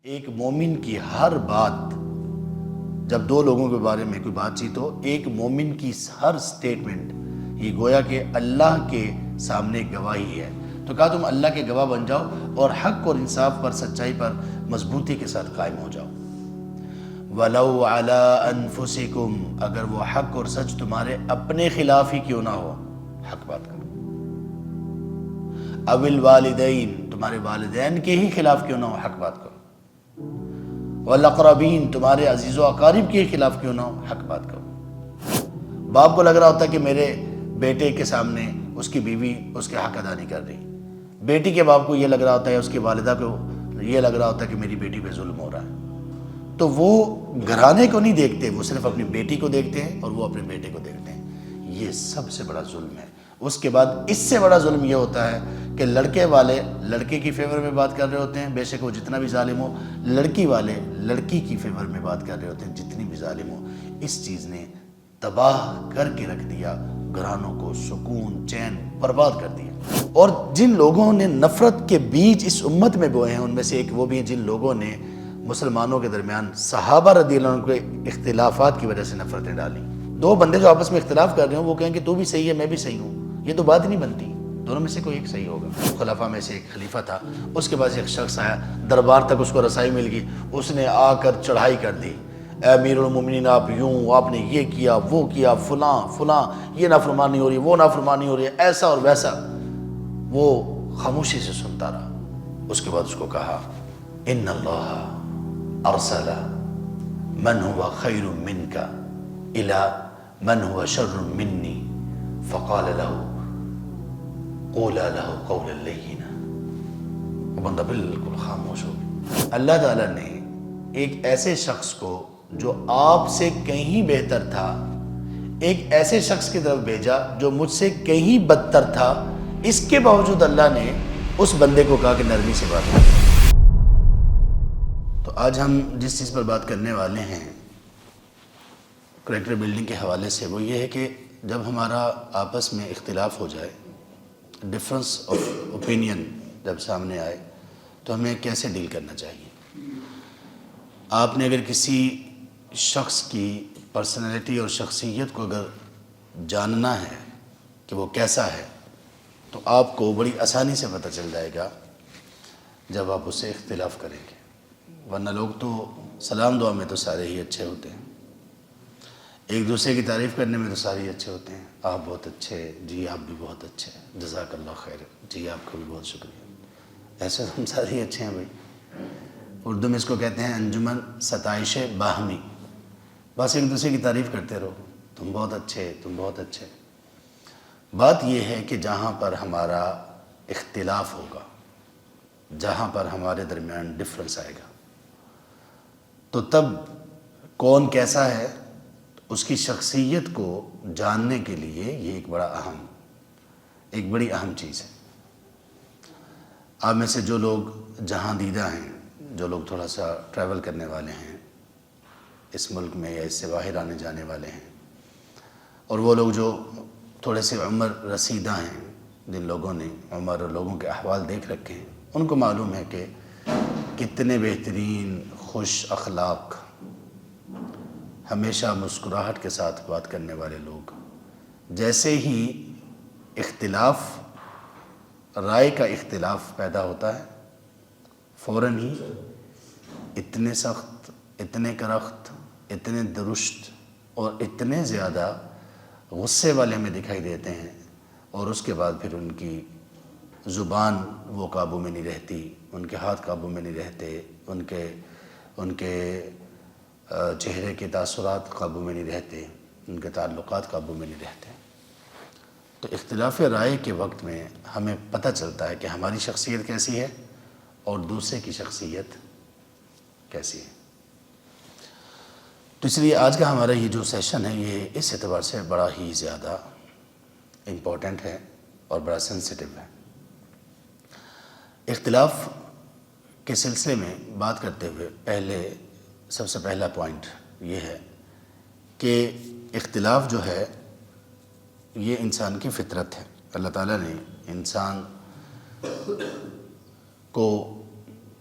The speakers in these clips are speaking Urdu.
ایک مومن کی ہر بات، جب دو لوگوں کے بارے میں کوئی بات چیت ہو، ایک مومن کی ہر سٹیٹمنٹ یہ گویا کہ اللہ کے سامنے گواہی ہے۔ تو کہا تم اللہ کے گواہ بن جاؤ اور حق اور انصاف پر، سچائی پر مضبوطی کے ساتھ قائم ہو جاؤ۔ وَلَوْ عَلَىٰ أَنفُسِكُمْ، اگر وہ حق اور سچ تمہارے اپنے خلاف ہی کیوں نہ ہو، حق بات کرو۔ اَوِ الْوَالِدَيْنِ، تمہارے والدین کے ہی خلاف کیوں نہ ہو، حق بات کرو۔ وَالْأَقْرَبِينَ، تمہارے عزیز و اقارب کے خلاف کیوں نہ ہو، حق بات کرو۔ باپ کو لگ رہا ہوتا ہے کہ میرے بیٹے کے سامنے اس کی بیوی اس کے حق ادا نہیں کر رہی، بیٹی کے باپ کو یہ لگ رہا ہوتا ہے، اس کی والدہ کو یہ لگ رہا ہوتا ہے کہ میری بیٹی پہ ظلم ہو رہا ہے، تو وہ گھرانے کو نہیں دیکھتے، وہ صرف اپنی بیٹی کو دیکھتے ہیں اور وہ اپنے بیٹے کو دیکھتے ہیں۔ یہ سب سے بڑا ظلم ہے۔ اس کے بعد اس سے بڑا ظلم یہ ہوتا ہے کہ لڑکے والے لڑکے کی فیور میں بات کر رہے ہوتے ہیں، بے شک وہ جتنا بھی ظالم ہو، لڑکی والے لڑکی کی فیور میں بات کر رہے ہوتے ہیں، جتنی بھی ظالم ہو۔ اس چیز نے تباہ کر کے رکھ دیا گھرانوں کو، سکون چین برباد کر دیا۔ اور جن لوگوں نے نفرت کے بیج اس امت میں بوئے ہیں، ان میں سے ایک وہ بھی ہیں جن لوگوں نے مسلمانوں کے درمیان صحابہ رضی اللہ عنہ کے اختلافات کی وجہ سے نفرتیں ڈالیں۔ دو بندے جو آپس میں اختلاف کر رہے ہوں، وہ کہیں کہ تو بھی صحیح ہے میں بھی صحیح ہوں، یہ تو بات نہیں بنتی، دونوں میں سے کوئی ایک صحیح ہوگا۔ خلفاء میں سے ایک خلیفہ تھا، اس کے بعد ایک شخص آیا، دربار تک اس کو رسائی مل گئی، اس نے آ کر چڑھائی کر دی، اے امیر المومنین آپ یوں، آپ نے یہ کیا وہ کیا، فلاں فلاں، یہ نافرمانی ہو رہی ہے وہ نافرمانی ہو رہی ہے، ایسا اور ویسا۔ وہ خاموشی سے سنتا رہا۔ اس کے بعد اس کو کہا ان اللہ ارسل من هو خیر منک الى من هو شر منی فقال له قولا له قولا لینا۔ وہ بندہ بالکل خاموش ہو گیا۔ اللہ تعالیٰ نے ایک ایسے شخص کو جو آپ سے کہیں بہتر تھا، ایک ایسے شخص کی طرف بھیجا جو مجھ سے کہیں بدتر تھا، اس کے باوجود اللہ نے اس بندے کو کہا کہ نرمی سے بات کرو۔ تو آج ہم جس چیز پر بات کرنے والے ہیں کریکٹر بلڈنگ کے حوالے سے، وہ یہ ہے کہ جب ہمارا آپس میں اختلاف ہو جائے، ڈفرنس آف اوپینین جب سامنے آئے، تو ہمیں کیسے ڈیل کرنا چاہیے۔ آپ نے اگر کسی شخص کی پرسنالٹی اور شخصیت کو اگر جاننا ہے کہ وہ کیسا ہے، تو آپ کو بڑی آسانی سے پتہ چل جائے گا جب آپ اس سے اختلاف کریں گے۔ ورنہ لوگ تو سلام دعا میں تو سارے ہی اچھے ہوتے ہیں، ایک دوسرے کی تعریف کرنے میں تو سارے ہی اچھے ہوتے ہیں، آپ بہت اچھے، جی آپ بھی بہت اچھے، جزاک اللہ خیر، جی آپ کا بھی بہت شکریہ، ایسے تو ہم سارے ہی اچھے ہیں بھائی۔ اردو میں اس کو کہتے ہیں انجمن ستائش باہمی، بس ایک دوسرے کی تعریف کرتے رہو، تم بہت اچھے تم بہت اچھے۔ بات یہ ہے کہ جہاں پر ہمارا اختلاف ہوگا، جہاں پر ہمارے درمیان ڈفرنس آئے گا، تو تب کون کیسا ہے اس کی شخصیت کو جاننے کے لیے یہ ایک بڑی اہم چیز ہے۔ آپ میں سے جو لوگ جہاں دیدہ ہیں، جو لوگ تھوڑا سا ٹریول کرنے والے ہیں اس ملک میں یا اس سے باہر آنے جانے والے ہیں، اور وہ لوگ جو تھوڑے سے عمر رسیدہ ہیں، جن لوگوں نے عمر اور لوگوں کے احوال دیکھ رکھے ہیں، ان کو معلوم ہے کہ کتنے بہترین خوش اخلاق، ہمیشہ مسکراہٹ کے ساتھ بات کرنے والے لوگ، جیسے ہی اختلاف، رائے کا اختلاف پیدا ہوتا ہے، فوراً ہی اتنے سخت، اتنے کرخت، اتنے درست اور اتنے زیادہ غصے والے ہمیں دکھائی دیتے ہیں، اور اس کے بعد پھر ان کی زبان وہ قابو میں نہیں رہتی، ان کے ہاتھ قابو میں نہیں رہتے، ان کے چہرے کے تاثرات قابو میں نہیں رہتے، ان کے تعلقات قابو میں نہیں رہتے۔ تو اختلاف رائے کے وقت میں ہمیں پتہ چلتا ہے کہ ہماری شخصیت کیسی ہے اور دوسرے کی شخصیت کیسی ہے۔ تو اس لیے آج کا ہمارا یہ جو سیشن ہے، یہ اس اعتبار سے بڑا ہی زیادہ امپورٹنٹ ہے اور بڑا سینسٹیو ہے۔ اختلاف کے سلسلے میں بات کرتے ہوئے سب سے پہلا پوائنٹ یہ ہے کہ اختلاف جو ہے یہ انسان کی فطرت ہے۔ اللہ تعالیٰ نے انسان کو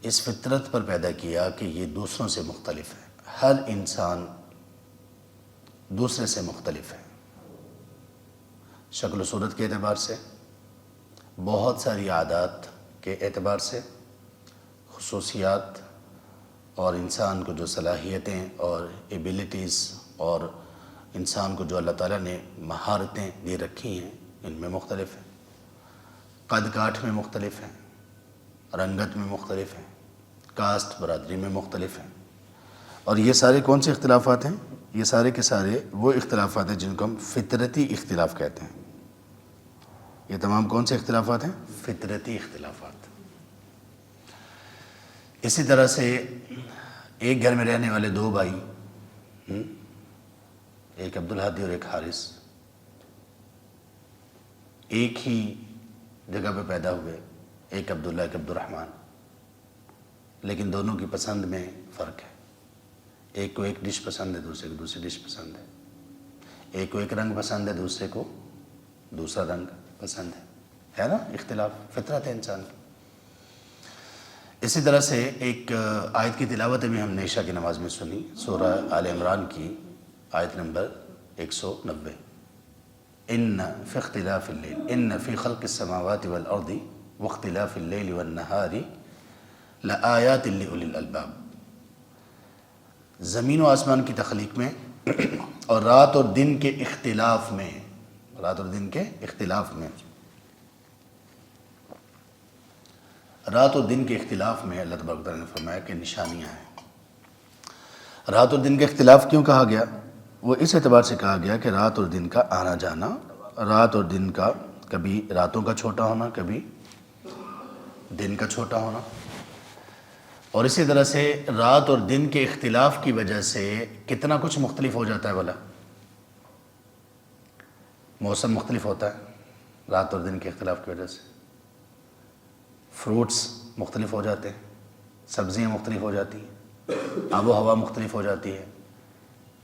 اس فطرت پر پیدا کیا کہ یہ دوسروں سے مختلف ہے. ہر انسان دوسرے سے مختلف ہے، شکل و صورت کے اعتبار سے، بہت ساری عادات کے اعتبار سے، خصوصیات اور انسان کو جو صلاحیتیں اور ایبیلٹیز اور انسان کو جو اللہ تعالیٰ نے مہارتیں دے رکھی ہیں ان میں مختلف ہیں، قد کاٹھ میں مختلف ہیں، رنگت میں مختلف ہیں، کاسٹ برادری میں مختلف ہیں. اور یہ سارے کون سے اختلافات ہیں؟ یہ سارے کے سارے وہ اختلافات ہیں جن کو ہم فطرتی اختلاف کہتے ہیں. یہ تمام کون سے اختلافات ہیں؟ فطرتی اختلافات. اسی طرح سے ایک گھر میں رہنے والے دو بھائی، ایک عبدالہادی اور ایک حارث، ایک ہی جگہ پہ پیدا ہوئے، ایک عبداللہ ایک عبدالرحمن، لیکن دونوں کی پسند میں فرق ہے. ایک کو ایک ڈش پسند ہے، دوسرے کو دوسری ڈش پسند ہے. ایک کو ایک رنگ پسند ہے، دوسرے کو دوسرا رنگ پسند ہے نا؟ اختلاف فطرت ہے انسان کی. اسی طرح سے ایک آیت کی تلاوت بھی ہم نے عشاء کی نماز میں سنی، سورہ آل عمران کی آیت نمبر 190. ان فی اختلاف اللیل ان فی خلق السماوات والارض واختلاف اللیل والنہار لآیات لأولی الالباب. زمین و آسمان کی تخلیق میں اور رات اور دن کے اختلاف میں، رات اور دن کے اختلاف میں، رات اور دن کے اختلاف میں اللہ تبارک و تعالیٰ نے فرمایا کہ نشانیاں ہیں. رات اور دن کے اختلاف کیوں کہا گیا؟ وہ اس اعتبار سے کہا گیا کہ رات اور دن کا آنا جانا، رات اور دن کا کبھی راتوں کا چھوٹا ہونا، کبھی دن کا چھوٹا ہونا. اور اسی طرح سے رات اور دن کے اختلاف کی وجہ سے کتنا کچھ مختلف ہو جاتا ہے. بولا موسم مختلف ہوتا ہے رات اور دن کے اختلاف کی وجہ سے، فروٹس مختلف ہو جاتے ہیں، سبزیاں مختلف ہو جاتی ہیں، آب و ہوا مختلف ہو جاتی ہے،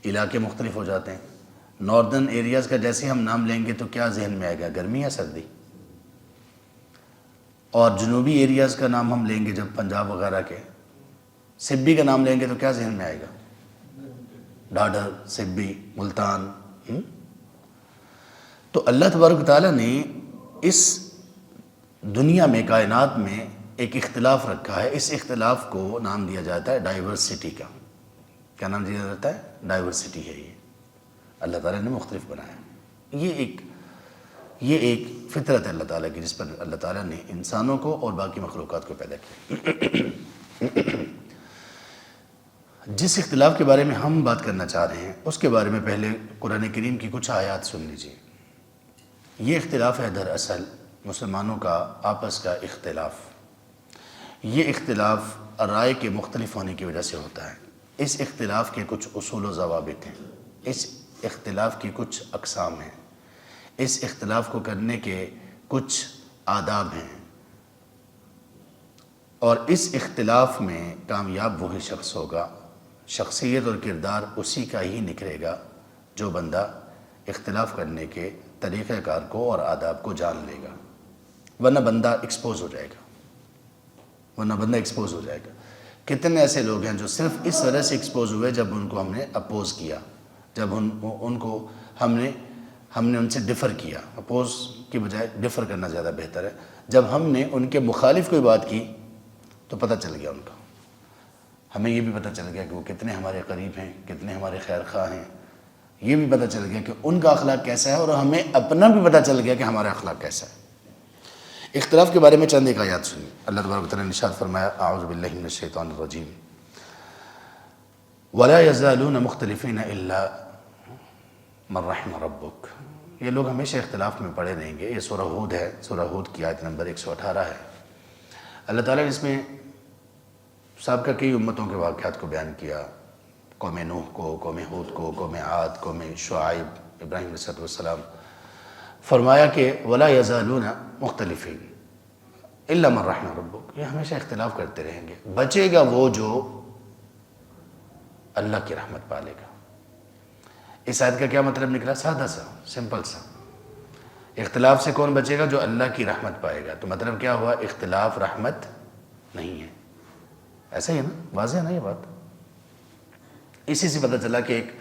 علاقے مختلف ہو جاتے ہیں. ناردرن ایریاز کا جیسے ہم نام لیں گے تو کیا ذہن میں آئے گا؟ گرمی یا سردی؟ اور جنوبی ایریاز کا نام ہم لیں گے جب پنجاب وغیرہ کے، سبی کا نام لیں گے تو کیا ذہن میں آئے گا؟ ڈاڈر، سبی، ملتان. تو اللہ تبارک و تعالیٰ نے اس دنیا میں، کائنات میں ایک اختلاف رکھا ہے. اس اختلاف کو نام دیا جاتا ہے ڈائیورسٹی کا. کیا نام دیا جاتا ہے؟ ڈائیورسٹی ہے. یہ اللہ تعالیٰ نے مختلف بنایا. یہ ایک فطرت ہے اللہ تعالیٰ کی جس پر اللہ تعالیٰ نے انسانوں کو اور باقی مخلوقات کو پیدا کیا. جس اختلاف کے بارے میں ہم بات کرنا چاہ رہے ہیں اس کے بارے میں پہلے قرآن کریم کی کچھ آیات سن لیجیے. یہ اختلاف ہے دراصل مسلمانوں کا آپس کا اختلاف. یہ اختلاف رائے کے مختلف ہونے کی وجہ سے ہوتا ہے. اس اختلاف کے کچھ اصول و ضوابط ہیں، اس اختلاف کی کچھ اقسام ہیں، اس اختلاف کو کرنے کے کچھ آداب ہیں، اور اس اختلاف میں کامیاب وہی شخص ہوگا، شخصیت اور کردار اسی کا ہی نکھرے گا جو بندہ اختلاف کرنے کے طریقہ کار کو اور آداب کو جان لے گا. ورنہ بندہ ایکسپوز ہو جائے گا. کتنے ایسے لوگ ہیں جو صرف اس وجہ سے ایکسپوز ہوئے جب ان کو ہم نے اپوز کیا، جب ان کو ہم نے ان سے ڈفر کیا. اپوز کی بجائے ڈفر کرنا زیادہ بہتر ہے. جب ہم نے ان کے مخالف کوئی بات کی تو پتہ چل گیا ان کا، ہمیں یہ بھی پتہ چل گیا کہ وہ کتنے ہمارے قریب ہیں، کتنے ہمارے خیر خواہ ہیں. یہ بھی پتہ چل گیا کہ ان کا اخلاق کیسا ہے، اور ہمیں اپنا بھی پتہ چل گیا کہ ہمارا اخلاق کیسا ہے. اختلاف کے بارے میں چند ایک آیات سنی. اللہ تبارک و تعالیٰ نے ارشاد فرمایا، اعوذ باللہ من الشیطان الرجیم، ولا یزالون مختلفین الا من رحم ربک. یہ لوگ ہمیشہ اختلاف میں پڑے رہیں گے. یہ سورہ ہود ہے، سورہ ہود کی آیت نمبر 118 ہے. اللہ تعالیٰ نے اس میں سابقہ کئی امتوں کے واقعات کو بیان کیا، قوم نوح کو، قوم ہود کو، قوم عاد، قوم شعیب، ابراہیم علیہ السلام. فرمایا کہ ولا یزالون مختلفین الا من رحم ربک. یہ ہمیشہ اختلاف کرتے رہیں گے، بچے گا وہ جو اللہ کی رحمت پالے گا. اس آیت کا کیا مطلب نکلا؟ سادہ سا، سمپل سا. اختلاف سے کون بچے گا؟ جو اللہ کی رحمت پائے گا. تو مطلب کیا ہوا؟ اختلاف رحمت نہیں ہے. ایسا ہی ہے نا، واضح ہے نا یہ بات. اسی سے پتہ چلا کہ ایک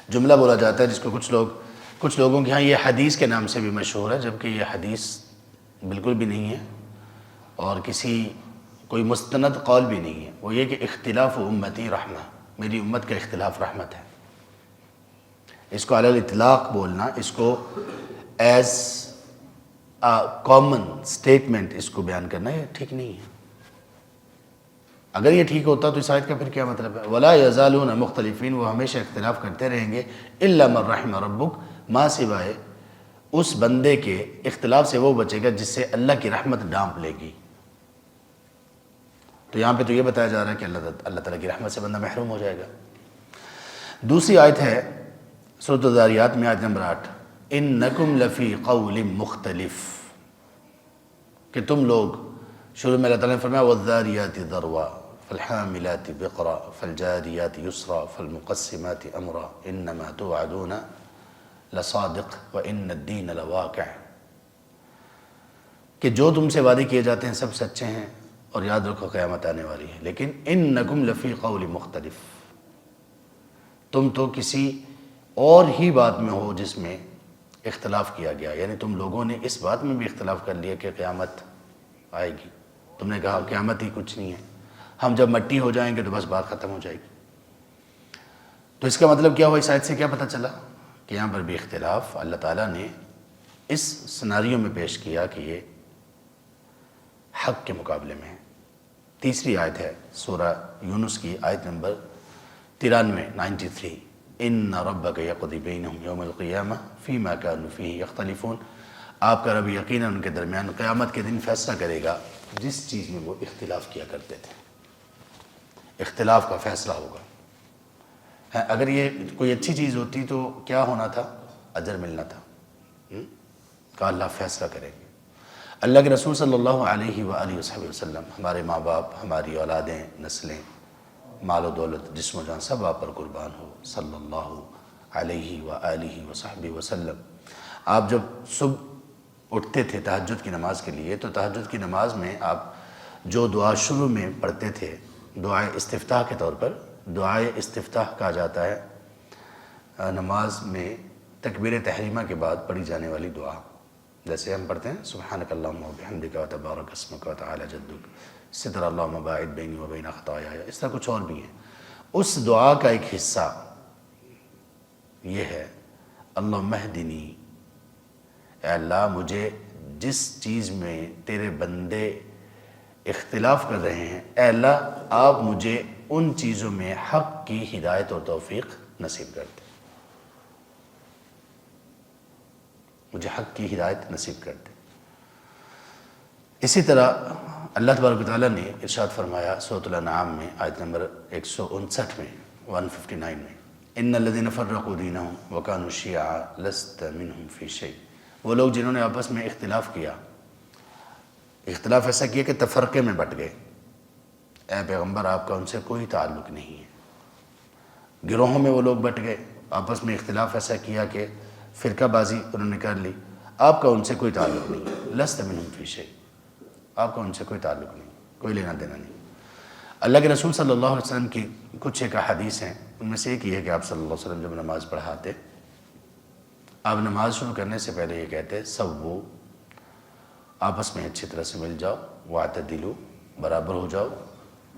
جملہ بولا جاتا ہے جس کو کچھ لوگوں کے ہاں یہ حدیث کے نام سے بھی مشہور ہے، جبکہ یہ حدیث بالکل بھی نہیں ہے اور کوئی مستند قول بھی نہیں ہے. وہ یہ کہ اختلاف امتی رحمہ، میری امت کا اختلاف رحمت ہے. اس کو علی الاطلاق بولنا، اس کو ایز کامن سٹیٹمنٹ اس کو بیان کرنا، یہ ٹھیک نہیں ہے. اگر یہ ٹھیک ہوتا تو اس آیت کا پھر کیا مطلب ہے؟ وَلَا يَزَالُونَ مُخْتَلِفِينَ، وہ ہمیشہ اختلاف کرتے رہیں گے، إِلَّا مَن رَحِمَ رَبُّكَ، ماں سوائے اس بندے کے اختلاف سے وہ بچے گا جس سے اللہ کی رحمت ڈانپ لے گی. تو یہاں پہ تو یہ بتایا جا رہا ہے کہ اللہ تعالیٰ کی رحمت سے بندہ محروم ہو جائے گا. دوسری آیت ہے سورۃ الذاریات میں، آیت نمبر 8، إِنَّكُمْ لَفِي قَوْلٍ مُخْتَلِفٍ، کہ تم لوگ، شروع میں اللہ تعالیٰ نے فرمایا وَالذَّارِيَاتِ ذَرْوًا فَالْحَامِلَاتِ وِقْرًا فَالْجَارِيَاتِ يُسْرًا فَالْمُقَسِّمَاتِ أَمْرًا إِنَّمَا تُوعَدُونَ لَصَادِقٌ وَإِنَّ الدِّينَ لَوَاقِعٌ، کہ جو تم سے وعدے کیے جاتے ہیں سب سچے ہیں اور یاد رکھو قیامت آنے والی ہے. لیکن إِنَّكُمْ لَفِي قَوْلٍ مُخْتَلِفٍ، تم تو کسی اور ہی بات میں ہو جس میں اختلاف کیا گیا. یعنی تم لوگوں نے اس بات میں بھی اختلاف کر لیا کہ قیامت آئے گی. تم نے کہا قیامت ہی کچھ نہیں ہے، ہم جب مٹی ہو جائیں گے تو بس بات ختم ہو جائے گی. تو اس کا مطلب کیا ہوا؟ اس آیت سے کیا پتہ چلا کہ یہاں پر بھی اختلاف اللہ تعالیٰ نے اس سناریو میں پیش کیا کہ یہ حق کے مقابلے میں ہے. تیسری آیت ہے سورہ یونس کی، آیت نمبر 93 ان ربک یقضی بینہم یوم القیامہ فیما کانوا فیہ یختلفون، آپ کا رب یقیناً ان کے درمیان قیامت کے دن فیصلہ کرے گا جس چیز میں وہ اختلاف کیا کرتے تھے. اختلاف کا فیصلہ ہوگا. اگر یہ کوئی اچھی چیز ہوتی تو کیا ہونا تھا؟ اجر ملنا تھا. کہا اللہ فیصلہ کریں گے. اللہ کے رسول صلی اللہ علیہ وآلہ وسلم، ہمارے ماں باپ، ہماری اولادیں، نسلیں، مال و دولت، جسم و جان سب آپ پر قربان ہو صلی اللہ علیہ وآلہ وصحبہ وسلم. آپ جب صبح اٹھتے تھے تہجد کی نماز کے لیے تو تہجد کی نماز میں آپ جو دعا شروع میں پڑھتے تھے، دعائے استفتاح کے طور پر، دعائے استفتاح کہا جاتا ہے نماز میں تکبیر تحریمہ کے بعد پڑھی جانے والی دعا. جیسے ہم پڑھتے ہیں سبحانک اللہم وبحمدک وتبارک اسمک وتعالی جدک ستر اللہم باعد بینی وبین خطایایا، اس طرح کچھ اور بھی ہیں. اس دعا کا ایک حصہ یہ ہے اللہم اہدنی، اے اللہ مجھے جس چیز میں تیرے بندے اختلاف کر رہے ہیں، اے اللہ آپ مجھے ان چیزوں میں حق کی ہدایت اور توفیق نصیب کر دے، مجھے حق کی ہدایت نصیب کر دے. اسی طرح اللہ تبارک و تعالیٰ نے ارشاد فرمایا سورۃ الانعام میں، آیت نمبر 159 میں، 159 میں، ان الذین فرقوا دینہم وکانوا شیعا لست منہم فی شیء، وہ لوگ جنہوں نے آپس میں اختلاف کیا، اختلاف ایسا کیا کہ تفرقے میں بٹ گئے، اے پیغمبر آپ کا ان سے کوئی تعلق نہیں ہے. گروہوں میں وہ لوگ بٹ گئے، آپس میں اختلاف ایسا کیا کہ فرقہ بازی انہوں نے کر لی، آپ کا ان سے کوئی تعلق نہیں ہے. لست منہم فی شیء، آپ کا ان سے کوئی تعلق نہیں، کوئی لینا دینا نہیں. اللہ کے رسول صلی اللہ علیہ وسلم کی کچھ ایک احادیث ہیں، ان میں سے ایک یہ ہے کہ آپ صلی اللہ علیہ وسلم جب نماز پڑھاتے، آپ نماز شروع کرنے سے پہلے یہ کہتے سووا، آپس میں اچھی طرح سے مل جاؤ، واعتدلوا، برابر ہو جاؤ،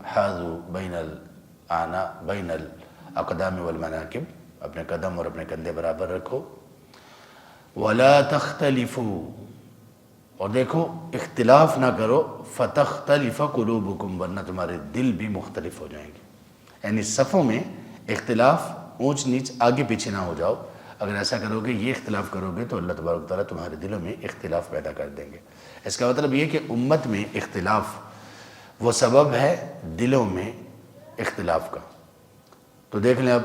حاذوا بین الاقدام والمناکب، اپنے قدم اور اپنے کندھے برابر رکھو، ولا تختلفوا، اور دیکھو اختلاف نہ کرو، فتختلف قلوبکم، ورنہ تمہارے دل بھی مختلف ہو جائیں گے. یعنی صفوں میں اختلاف، اونچ نیچ، آگے پیچھے نہ ہو جاؤ. اگر ایسا کرو گے، یہ اختلاف کرو گے تو اللہ تبارک و تعالیٰ تمہارے دلوں میں اختلاف پیدا کر دیں گے. اس کا مطلب یہ کہ امت میں اختلاف وہ سبب ہے دلوں میں اختلاف کا. تو دیکھ لیں اب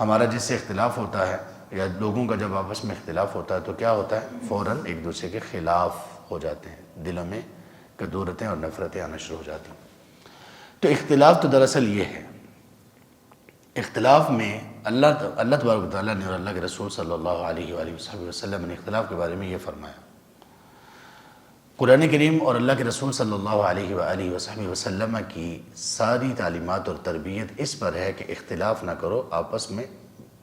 ہمارا جس سے اختلاف ہوتا ہے یا لوگوں کا جب آپس میں اختلاف ہوتا ہے تو کیا ہوتا ہے؟ فوراً ایک دوسرے کے خلاف ہو جاتے ہیں، دلوں میں کدورتیں اور نفرتیں آنا شروع ہو جاتی ہیں. تو اختلاف تو دراصل یہ ہے، اختلاف میں اللہ تبارک و تعالیٰ نے اور اللہ کے رسول صلی اللہ علیہ وآلہ وسلم نے اختلاف کے بارے میں یہ فرمایا قرآن کریم اور اللہ کے رسول صلی اللہ علیہ وآلہ وصحبہ وسلم کی ساری تعلیمات اور تربیت اس پر ہے کہ اختلاف نہ کرو، آپس میں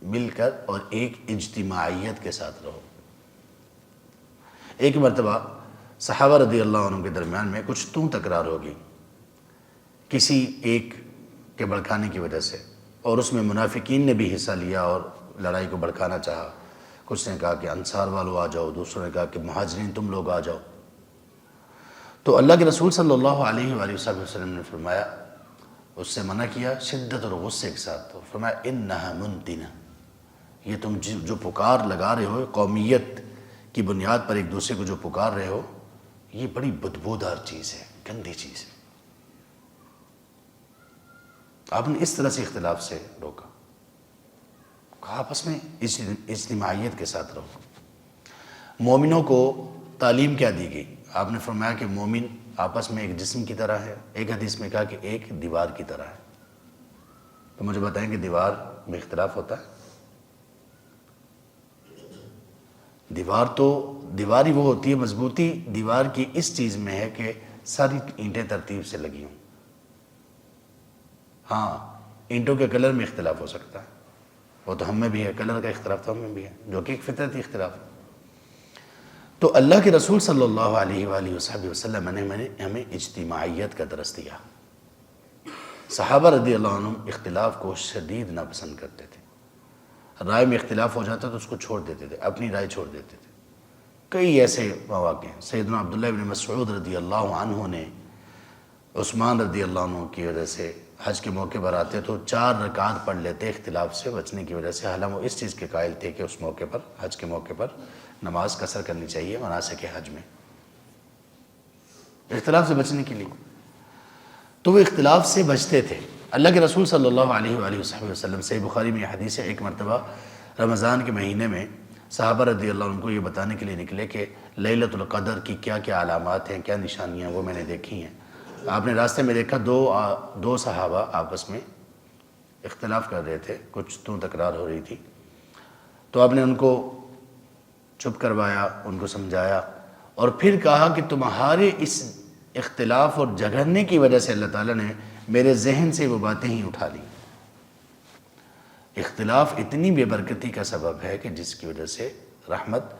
مل کر اور ایک اجتماعیت کے ساتھ رہو۔ ایک مرتبہ صحابہ رضی اللہ عنہ کے درمیان میں کچھ تکرار ہوگی کسی ایک کے بھڑکانے کی وجہ سے، اور اس میں منافقین نے بھی حصہ لیا اور لڑائی کو بھڑکانا چاہا۔ کچھ نے کہا کہ انصار والوں آ جاؤ، دوسروں نے کہا کہ مہاجرین تم لوگ آ جاؤ۔ تو اللہ کے رسول صلی اللہ علیہ وآلہ وسلم نے فرمایا، اس سے منع کیا شدت اور غصے کے ساتھ، تو فرمایا انہا منتنہ، یہ تم جو پکار لگا رہے ہو قومیت کی بنیاد پر ایک دوسرے کو جو پکار رہے ہو، یہ بڑی بدبودار چیز ہے، گندی چیز ہے۔ آپ نے اس طرح سے اختلاف سے روکا، کہا آپس میں اجتماعیت کے ساتھ رہو۔ مومنوں کو تعلیم کیا دی گئی؟ آپ نے فرمایا کہ مومن آپس میں ایک جسم کی طرح ہے، ایک حدیث میں کہا کہ ایک دیوار کی طرح ہے۔ تو مجھے بتائیں کہ دیوار میں اختلاف ہوتا ہے؟ دیوار ہی وہ ہوتی ہے، مضبوطی دیوار کی اس چیز میں ہے کہ ساری اینٹیں ترتیب سے لگی ہوں۔ ہاں، اینٹوں کے کلر میں اختلاف ہو سکتا ہے، وہ تو ہم میں بھی ہے، کلر کا اختلاف تو ہم میں بھی ہے، جو کہ ایک فطرتی اختلاف ہے۔ تو اللہ کے رسول صلی اللہ علیہ وآلہ وسلم نے ہمیں اجتماعیت کا درس دیا۔ صحابہ رضی اللہ عنہ اختلاف کو شدید ناپسند کرتے تھے، رائے میں اختلاف ہو جاتا تو اس کو چھوڑ دیتے تھے، اپنی رائے چھوڑ دیتے تھے۔ کئی ایسے مواقع ہیں، سیدنا عبداللہ بن مسعود رضی اللہ عنہ نے عثمان رضی اللہ عنہ کی وجہ سے حج کے موقع پر آتے تو 4 رکعت پڑھ لیتے اختلاف سے بچنے کی وجہ سے، حالانکہ وہ اس چیز کے قائل تھے کہ اس موقع پر، حج کے موقع پر نماز قصر کرنی چاہیے مناسک حج میں، اختلاف سے بچنے کے لیے۔ تو وہ اختلاف سے بچتے تھے۔ اللہ کے رسول صلی اللہ علیہ وآلہ وسلم سے بخاری میں یہ حدیث ہے، ایک مرتبہ رمضان کے مہینے میں صحابہ رضی اللہ عنہ کو یہ بتانے کے لیے نکلے کہ لیلۃ القدر کی کیا کیا علامات ہیں، کیا نشانیاں، وہ میں نے دیکھی ہیں۔ آپ نے راستے میں دیکھا دو صحابہ آپس میں اختلاف کر رہے تھے، کچھ تکرار ہو رہی تھی، تو آپ نے ان کو چپ کروایا، ان کو سمجھایا، اور پھر کہا کہ تمہارے اس اختلاف اور جھگڑنے کی وجہ سے اللہ تعالیٰ نے میرے ذہن سے وہ باتیں ہی اٹھا لیں۔ اختلاف اتنی بے برکتی کا سبب ہے کہ جس کی وجہ سے رحمت،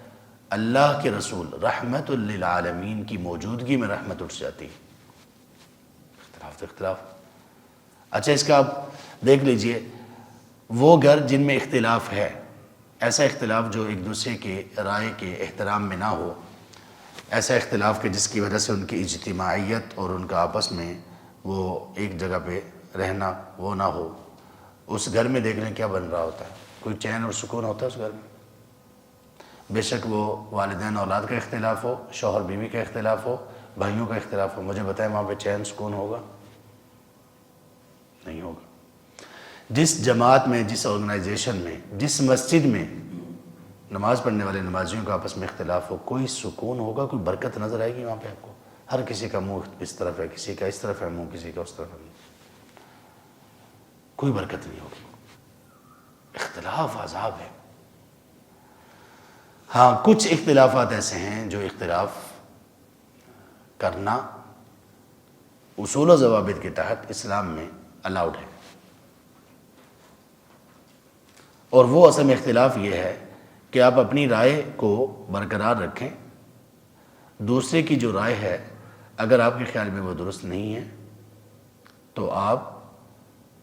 اللہ کے رسول رحمت للعالمین کی موجودگی میں رحمت اٹھ جاتی ہے۔ اختلاف اچھا، اس کا آپ دیکھ لیجئے، وہ گھر جن میں اختلاف ہے، ایسا اختلاف جو ایک دوسرے کے رائے کے احترام میں نہ ہو، ایسا اختلاف کہ جس کی وجہ سے ان کی اجتماعیت اور ان کا آپس میں وہ ایک جگہ پہ رہنا وہ نہ ہو، اس گھر میں دیکھ لیں کیا بن رہا ہوتا ہے، کوئی چین اور سکون ہوتا ہے اس گھر میں؟ بے شک وہ والدین اولاد کا اختلاف ہو، شوہر بیوی کا اختلاف ہو، بھائیوں کا اختلاف ہو، مجھے بتائیں وہاں پہ چین سکون ہوگا؟ نہیں ہوگا۔ جس جماعت میں، جس آرگنائزیشن میں، جس مسجد میں نماز پڑھنے والے نمازیوں کا آپس میں اختلاف ہو، کوئی سکون ہوگا، کوئی برکت نظر آئے گی وہاں پہ آپ کو؟ ہر کسی کا منہ اس طرف ہے، کسی کا اس طرف ہے منہ، کسی کا اس طرف ہے منہ، کوئی برکت نہیں ہوگی۔ اختلاف عذاب ہے۔ ہاں، کچھ اختلافات ایسے ہیں جو اختلاف کرنا اصول و ضوابط کے تحت اسلام میں الاؤڈ ہے، اور وہ اصل میں اختلاف یہ ہے کہ آپ اپنی رائے کو برقرار رکھیں، دوسرے کی جو رائے ہے اگر آپ کے خیال میں وہ درست نہیں ہے تو آپ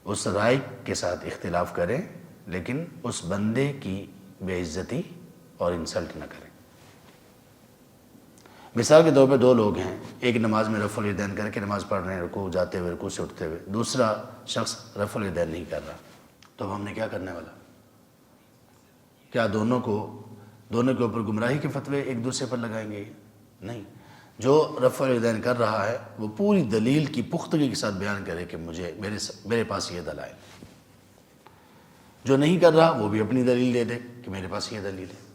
اس رائے کے ساتھ اختلاف کریں، لیکن اس بندے کی بے عزتی اور انسلٹ نہ کریں۔ مثال کے طور پہ 2 لوگ ہیں، ایک نماز میں رفع الیدین کر کے نماز پڑھ رہے ہیں، رکوع جاتے ہوئے، رکوع سے اٹھتے ہوئے، دوسرا شخص رفع الیدین نہیں کر رہا، تو اب ہم نے کیا کرنے والا؟ کیا دونوں کے اوپر گمراہی کے فتوے ایک دوسرے پر لگائیں گے؟ نہیں۔ جو رفع الیدین کر رہا ہے وہ پوری دلیل کی پختگی کے ساتھ بیان کرے کہ میرے پاس یہ دلائل، جو نہیں کر رہا وہ بھی اپنی دلیل دے دے کہ میرے پاس یہ دلیل ہے۔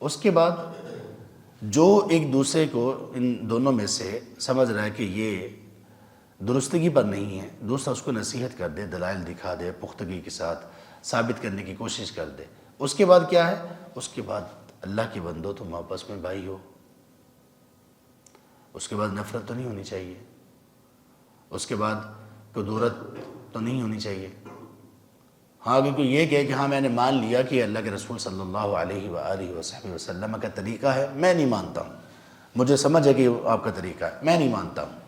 اس کے بعد جو ایک دوسرے کو ان دونوں میں سے سمجھ رہا ہے کہ یہ درستگی پر نہیں ہے، دوسرا اس کو نصیحت کر دے، دلائل دکھا دے، پختگی کے ساتھ ثابت کرنے کی کوشش کر دے۔ اس کے بعد کیا ہے؟ اس کے بعد اللہ کے بندو تم آپس میں بھائی ہو، اس کے بعد نفرت تو نہیں ہونی چاہیے، اس کے بعد کدورت تو نہیں ہونی چاہیے۔ ہاں اگر کوئی یہ کہے کہ ہاں میں نے مان لیا کہ اللہ کے رسول صلی اللہ علیہ وآلہ وصحبہ وسلم کا طریقہ ہے، میں نہیں مانتا ہوں، مجھے سمجھ ہے کہ آپ کا طریقہ ہے، میں نہیں مانتا ہوں،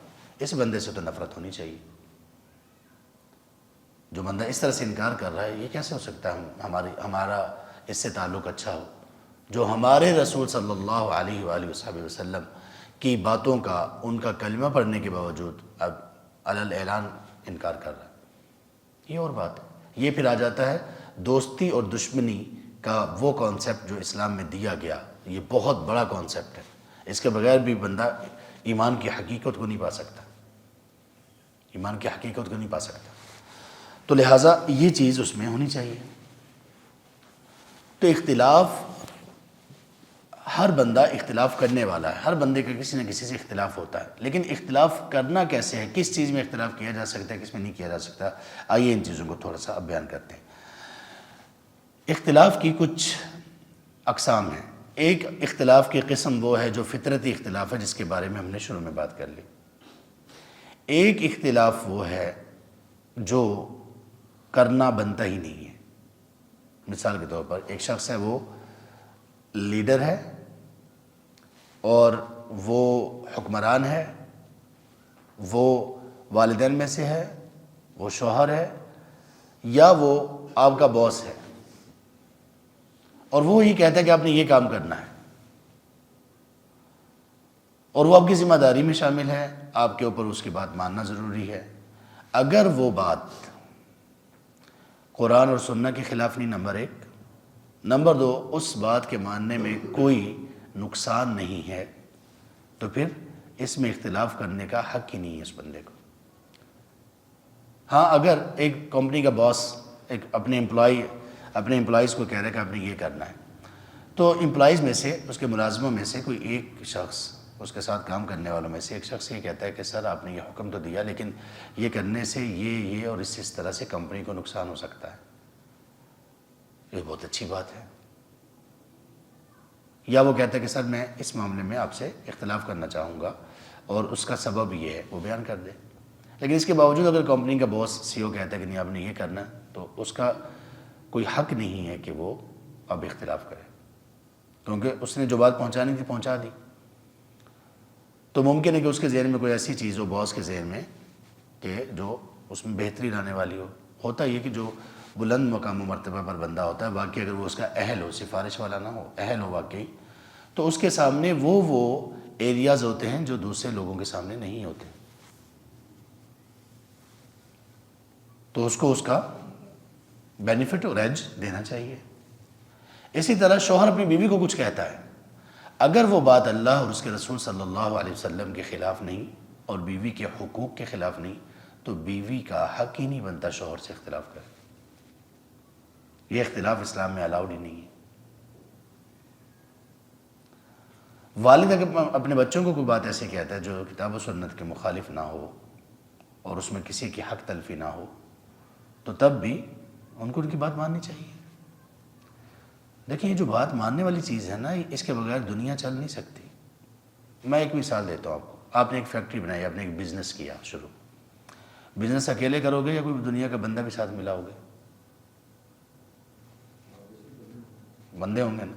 اس بندے سے تو نفرت ہونی چاہیے۔ جو بندہ اس طرح سے انکار کر رہا ہے، یہ کیسے ہو سکتا ہے ہمارا اس سے تعلق اچھا ہو، جو ہمارے رسول صلی اللہ علیہ وآلہ وصحبہ وسلم کی باتوں کا، ان کا کلمہ پڑھنے کے باوجود اب علی الاعلان انکار کر رہا ہے، یہ اور بات ہے۔ یہ پھر آ جاتا ہے دوستی اور دشمنی کا وہ کانسیپٹ جو اسلام میں دیا گیا، یہ بہت بڑا کانسیپٹ ہے، اس کے بغیر بھی بندہ ایمان کی حقیقت کو نہیں پا سکتا، ایمان کی حقیقت کو نہیں پا سکتا، تو لہٰذا یہ چیز اس میں ہونی چاہیے۔ تو اختلاف، ہر بندہ اختلاف کرنے والا ہے، ہر بندے کا کسی نہ کسی سے اختلاف ہوتا ہے، لیکن اختلاف کرنا کیسے ہے، کس چیز میں اختلاف کیا جا سکتا ہے، کس میں نہیں کیا جا سکتا، آئیے ان چیزوں کو تھوڑا سا اب بیان کرتے ہیں۔ اختلاف کی کچھ اقسام ہیں۔ ایک اختلاف کی قسم وہ ہے جو فطرتی اختلاف ہے، جس کے بارے میں ہم نے شروع میں بات کر لی۔ ایک اختلاف وہ ہے جو کرنا بنتا ہی نہیں ہے۔ مثال کے طور پر ایک شخص ہے، وہ لیڈر ہے اور وہ حکمران ہے، وہ والدین میں سے ہے، وہ شوہر ہے، یا وہ آپ کا باس ہے، اور وہ یہ کہتا ہے کہ آپ نے یہ کام کرنا ہے، اور وہ آپ کی ذمہ داری میں شامل ہے، آپ کے اوپر اس کی بات ماننا ضروری ہے۔ اگر وہ بات قرآن اور سنت کے خلاف نہیں، نمبر ایک، نمبر دو، اس بات کے ماننے میں کوئی نقصان نہیں ہے، تو پھر اس میں اختلاف کرنے کا حق ہی نہیں ہے اس بندے کو۔ ہاں اگر ایک کمپنی کا باس ایک اپنے امپلائیز کو کہہ رہا ہے کہ آپ نے یہ کرنا ہے، تو امپلائیز میں سے، اس کے ملازموں میں سے کوئی ایک شخص، اس کے ساتھ کام کرنے والوں میں سے ایک شخص یہ کہتا ہے کہ سر آپ نے یہ حکم تو دیا، لیکن یہ کرنے سے یہ اور اس طرح سے کمپنی کو نقصان ہو سکتا ہے، یہ بہت اچھی بات ہے۔ یا وہ کہتا ہے کہ سر میں اس معاملے میں آپ سے اختلاف کرنا چاہوں گا اور اس کا سبب یہ ہے، وہ بیان کر دے۔ لیکن اس کے باوجود اگر کمپنی کا باس سی او کہتا ہے کہ نہیں آپ نے یہ کرنا ہے، تو اس کا کوئی حق نہیں ہے کہ وہ اب اختلاف کرے، کیونکہ اس نے جو بات پہنچانی تھی پہنچا دی۔ تو ممکن ہے کہ اس کے ذہن میں کوئی ایسی چیز ہو، باس کے ذہن میں، کہ جو اس میں بہتری لانے والی ہو۔ ہوتا یہ کہ جو بلند مقام و مرتبہ پر بندہ ہوتا ہے، واقعی اگر وہ اس کا اہل ہو، سفارش والا نہ ہو، اہل ہو واقعی، تو اس کے سامنے وہ ایریاز ہوتے ہیں جو دوسرے لوگوں کے سامنے نہیں ہوتے، تو اس کو اس کا بینیفٹ اور ایج دینا چاہیے۔ اسی طرح شوہر اپنی بیوی کو کچھ کہتا ہے، اگر وہ بات اللہ اور اس کے رسول صلی اللہ علیہ وسلم کے خلاف نہیں اور بیوی کے حقوق کے خلاف نہیں، تو بیوی کا حق ہی نہیں بنتا شوہر سے اختلاف کرے۔ یہ اختلاف اسلام میں الاؤڈ ہی نہیں ہے۔ والد اگر اپنے بچوں کو کوئی بات ایسے کہتا ہے جو کتاب و سنت کے مخالف نہ ہو اور اس میں کسی کی حق تلفی نہ ہو، تو تب بھی ان کو ان کی بات ماننی چاہیے۔ دیکھیں یہ جو بات ماننے والی چیز ہے نا، اس کے بغیر دنیا چل نہیں سکتی۔ میں ایک مثال دیتا ہوں آپ کو۔ آپ نے ایک فیکٹری بنائی، آپ نے ایک بزنس کیا شروع، بزنس اکیلے کرو گے یا کوئی دنیا کا بندہ بھی ساتھ ملاؤ گے؟ بندے ہوں گے نا۔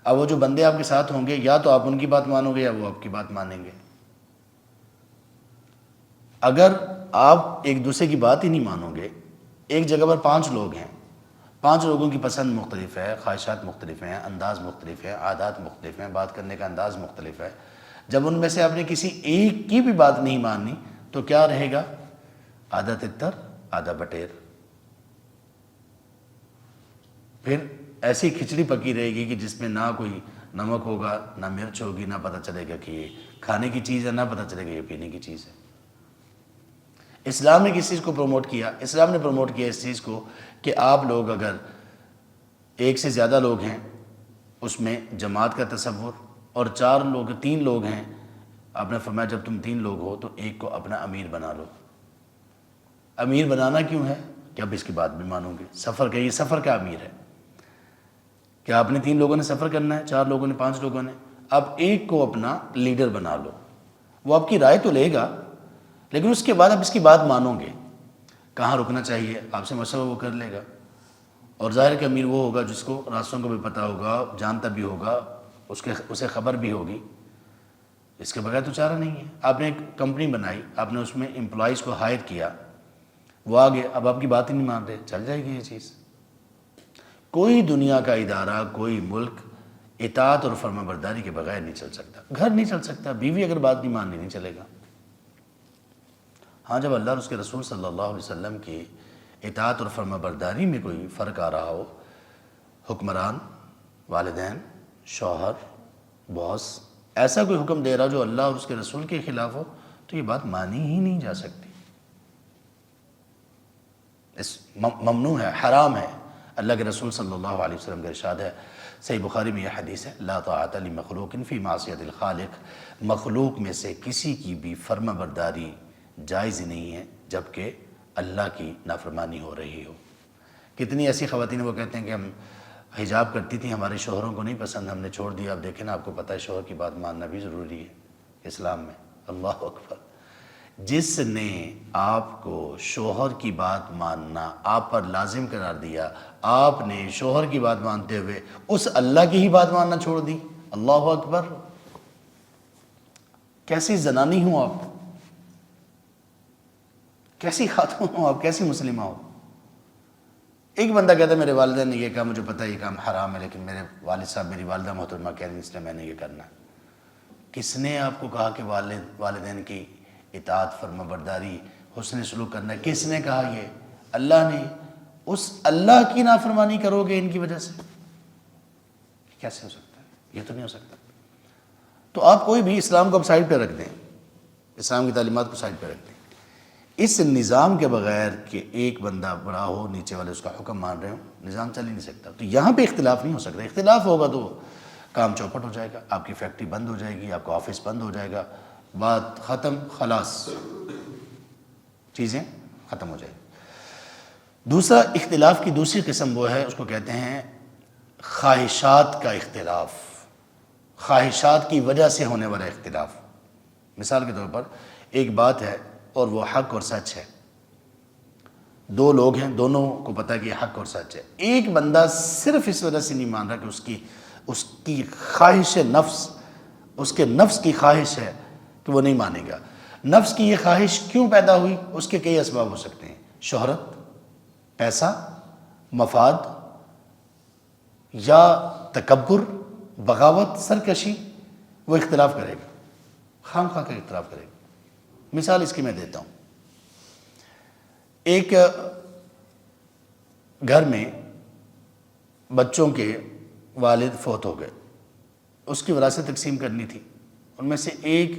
اب وہ جو بندے آپ کے ساتھ ہوں گے، یا تو آپ ان کی بات مانو گے یا وہ آپ کی بات مانیں گے۔ اگر آپ ایک دوسرے کی بات ہی نہیں مانو گے، ایک جگہ پر 5 لوگ ہیں، 5 لوگوں کی پسند مختلف ہے، خواہشات مختلف ہیں، انداز مختلف ہیں، عادات مختلف ہیں، بات کرنے کا انداز مختلف ہے، جب ان میں سے آپ نے کسی ایک کی بھی بات نہیں ماننی، تو کیا رہے گا؟ آدھا تتر آدھا بٹیر۔ پھر ایسی کھچڑی پکی رہے گی کہ جس میں نہ کوئی نمک ہوگا، نہ مرچ ہوگی، نہ پتہ چلے گا کہ یہ کھانے کی چیز ہے، نہ پتہ چلے گا یہ پینے کی چیز ہے۔ اسلام نے کس چیز کو پروموٹ کیا؟ اسلام نے پروموٹ کیا اس چیز کو کہ آپ لوگ اگر ایک سے زیادہ لوگ ہیں، اس میں جماعت کا تصور، اور 3 لوگ ہیں، آپ نے فرمایا جب تم 3 لوگ ہو تو ایک کو اپنا امیر بنا لو۔ امیر بنانا کیوں ہے؟ کہ اب اس کی بات بھی مانو گے۔ سفر کا، یہ سفر کا امیر ہے کہ آپ نے 3 لوگوں نے سفر کرنا ہے، 4 لوگوں نے، 5 لوگوں نے، اب ایک کو اپنا لیڈر بنا لو۔ وہ آپ کی رائے تو لے گا، لیکن اس کے بعد آپ اس کی بات مانو گے، کہاں رکنا چاہیے آپ سے مشورہ وہ کر لے گا۔ اور ظاہر کہ امیر وہ ہوگا جس کو راستوں کو بھی پتہ ہوگا، جانتا بھی ہوگا، اسے خبر بھی ہوگی، اس کے بغیر تو چارہ نہیں ہے۔ آپ نے ایک کمپنی بنائی، آپ نے اس میں امپلائیز کو ہائر کیا، وہ آگے اب آپ کی بات ہی نہیں مان رہے، چل جائے گی یہ چیز۔ کوئی دنیا کا ادارہ، کوئی ملک اطاعت اور فرما برداری کے بغیر نہیں چل سکتا۔ گھر نہیں چل سکتا، بیوی اگر بات نہیں ماننی نہیں چلے گا۔ ہاں جب اللہ اور اس کے رسول صلی اللہ علیہ وسلم کی اطاعت اور فرما برداری میں کوئی فرق آ رہا ہو، حکمران، والدین، شوہر، باس ایسا کوئی حکم دے رہا جو اللہ اور اس کے رسول کے خلاف ہو، تو یہ بات مانی ہی نہیں جا سکتی، ممنوع ہے، حرام ہے۔ اللہ کے رسول صلی اللہ علیہ وسلم کا ارشاد ہے، صحیح بخاری میں یہ حدیث ہے، لا طاعت لمخلوق فی معصیت الخالق، مخلوق میں سے کسی کی بھی فرما برداری جائز نہیں ہے جبکہ اللہ کی نافرمانی ہو رہی ہو۔ کتنی ایسی خواتین وہ کہتے ہیں کہ ہم حجاب کرتی تھیں، ہمارے شوہروں کو نہیں پسند، ہم نے چھوڑ دیا۔ اب دیکھیں نا، آپ کو پتہ ہے شوہر کی بات ماننا بھی ضروری ہے اسلام میں۔ اللہ اکبر! جس نے آپ کو شوہر کی بات ماننا آپ پر لازم قرار دیا، آپ نے شوہر کی بات مانتے ہوئے اس اللہ کی ہی بات ماننا چھوڑ دی۔ اللہ اکبر! کیسی زنانی ہوں آپ، کیسی خاتون ہوں آپ، کیسی مسلمہ ہو۔ ایک بندہ کہتا ہے میرے والدین نے یہ کہا، مجھے پتہ ہے یہ کام حرام ہے، لیکن میرے والد صاحب، میری والدہ محترمہ کہہ رہی ہیں، اس لیے میں نے یہ کرنا ہے۔ کس نے آپ کو کہا کہ والدین کی اطاعت، فرما برداری، حسن سلوک کرنا ہے؟ کس نے کہا یہ؟ اللہ نے۔ اس اللہ کی نافرمانی کرو گے ان کی وجہ سے؟ کیسے ہو سکتا ہے؟ یہ تو نہیں ہو سکتا۔ تو آپ کوئی بھی اسلام کو اب سائڈ پہ رکھ دیں، اسلام کی تعلیمات کو سائڈ پہ رکھ دیں۔ اس نظام کے بغیر کہ ایک بندہ بڑا ہو، نیچے والے اس کا حکم مان رہے ہوں، نظام چل ہی نہیں سکتا۔ تو یہاں پہ اختلاف نہیں ہو سکتا۔ اختلاف ہوگا تو کام چوپٹ ہو جائے گا، آپ کی فیکٹری بند ہو جائے گی، آپ کا آفس بند ہو جائے گا، بات ختم، خلاص، چیزیں ختم ہو جائے گی۔ دوسرا اختلاف کی دوسری قسم وہ ہے، اس کو کہتے ہیں خواہشات کا اختلاف، خواہشات کی وجہ سے ہونے والا اختلاف۔ مثال کے طور پر ایک بات ہے اور وہ حق اور سچ ہے، دو لوگ ہیں، دونوں کو پتہ ہے کہ یہ حق اور سچ ہے۔ ایک بندہ صرف اس وجہ سے نہیں مان رہا کہ اس کی خواہش نفس، اس کے نفس کی خواہش ہے کہ وہ نہیں مانے گا۔ نفس کی یہ خواہش کیوں پیدا ہوئی؟ اس کے کئی اسباب ہو سکتے ہیں، شہرت، پیسہ، مفاد، یا تکبر، بغاوت، سرکشی۔ وہ اختلاف کرے گا، خام خواہ کا اختلاف کرے گا۔ مثال اس کی میں دیتا ہوں۔ ایک گھر میں بچوں کے والد فوت ہو گئے، اس کی وراثت تقسیم کرنی تھی۔ ان میں سے ایک،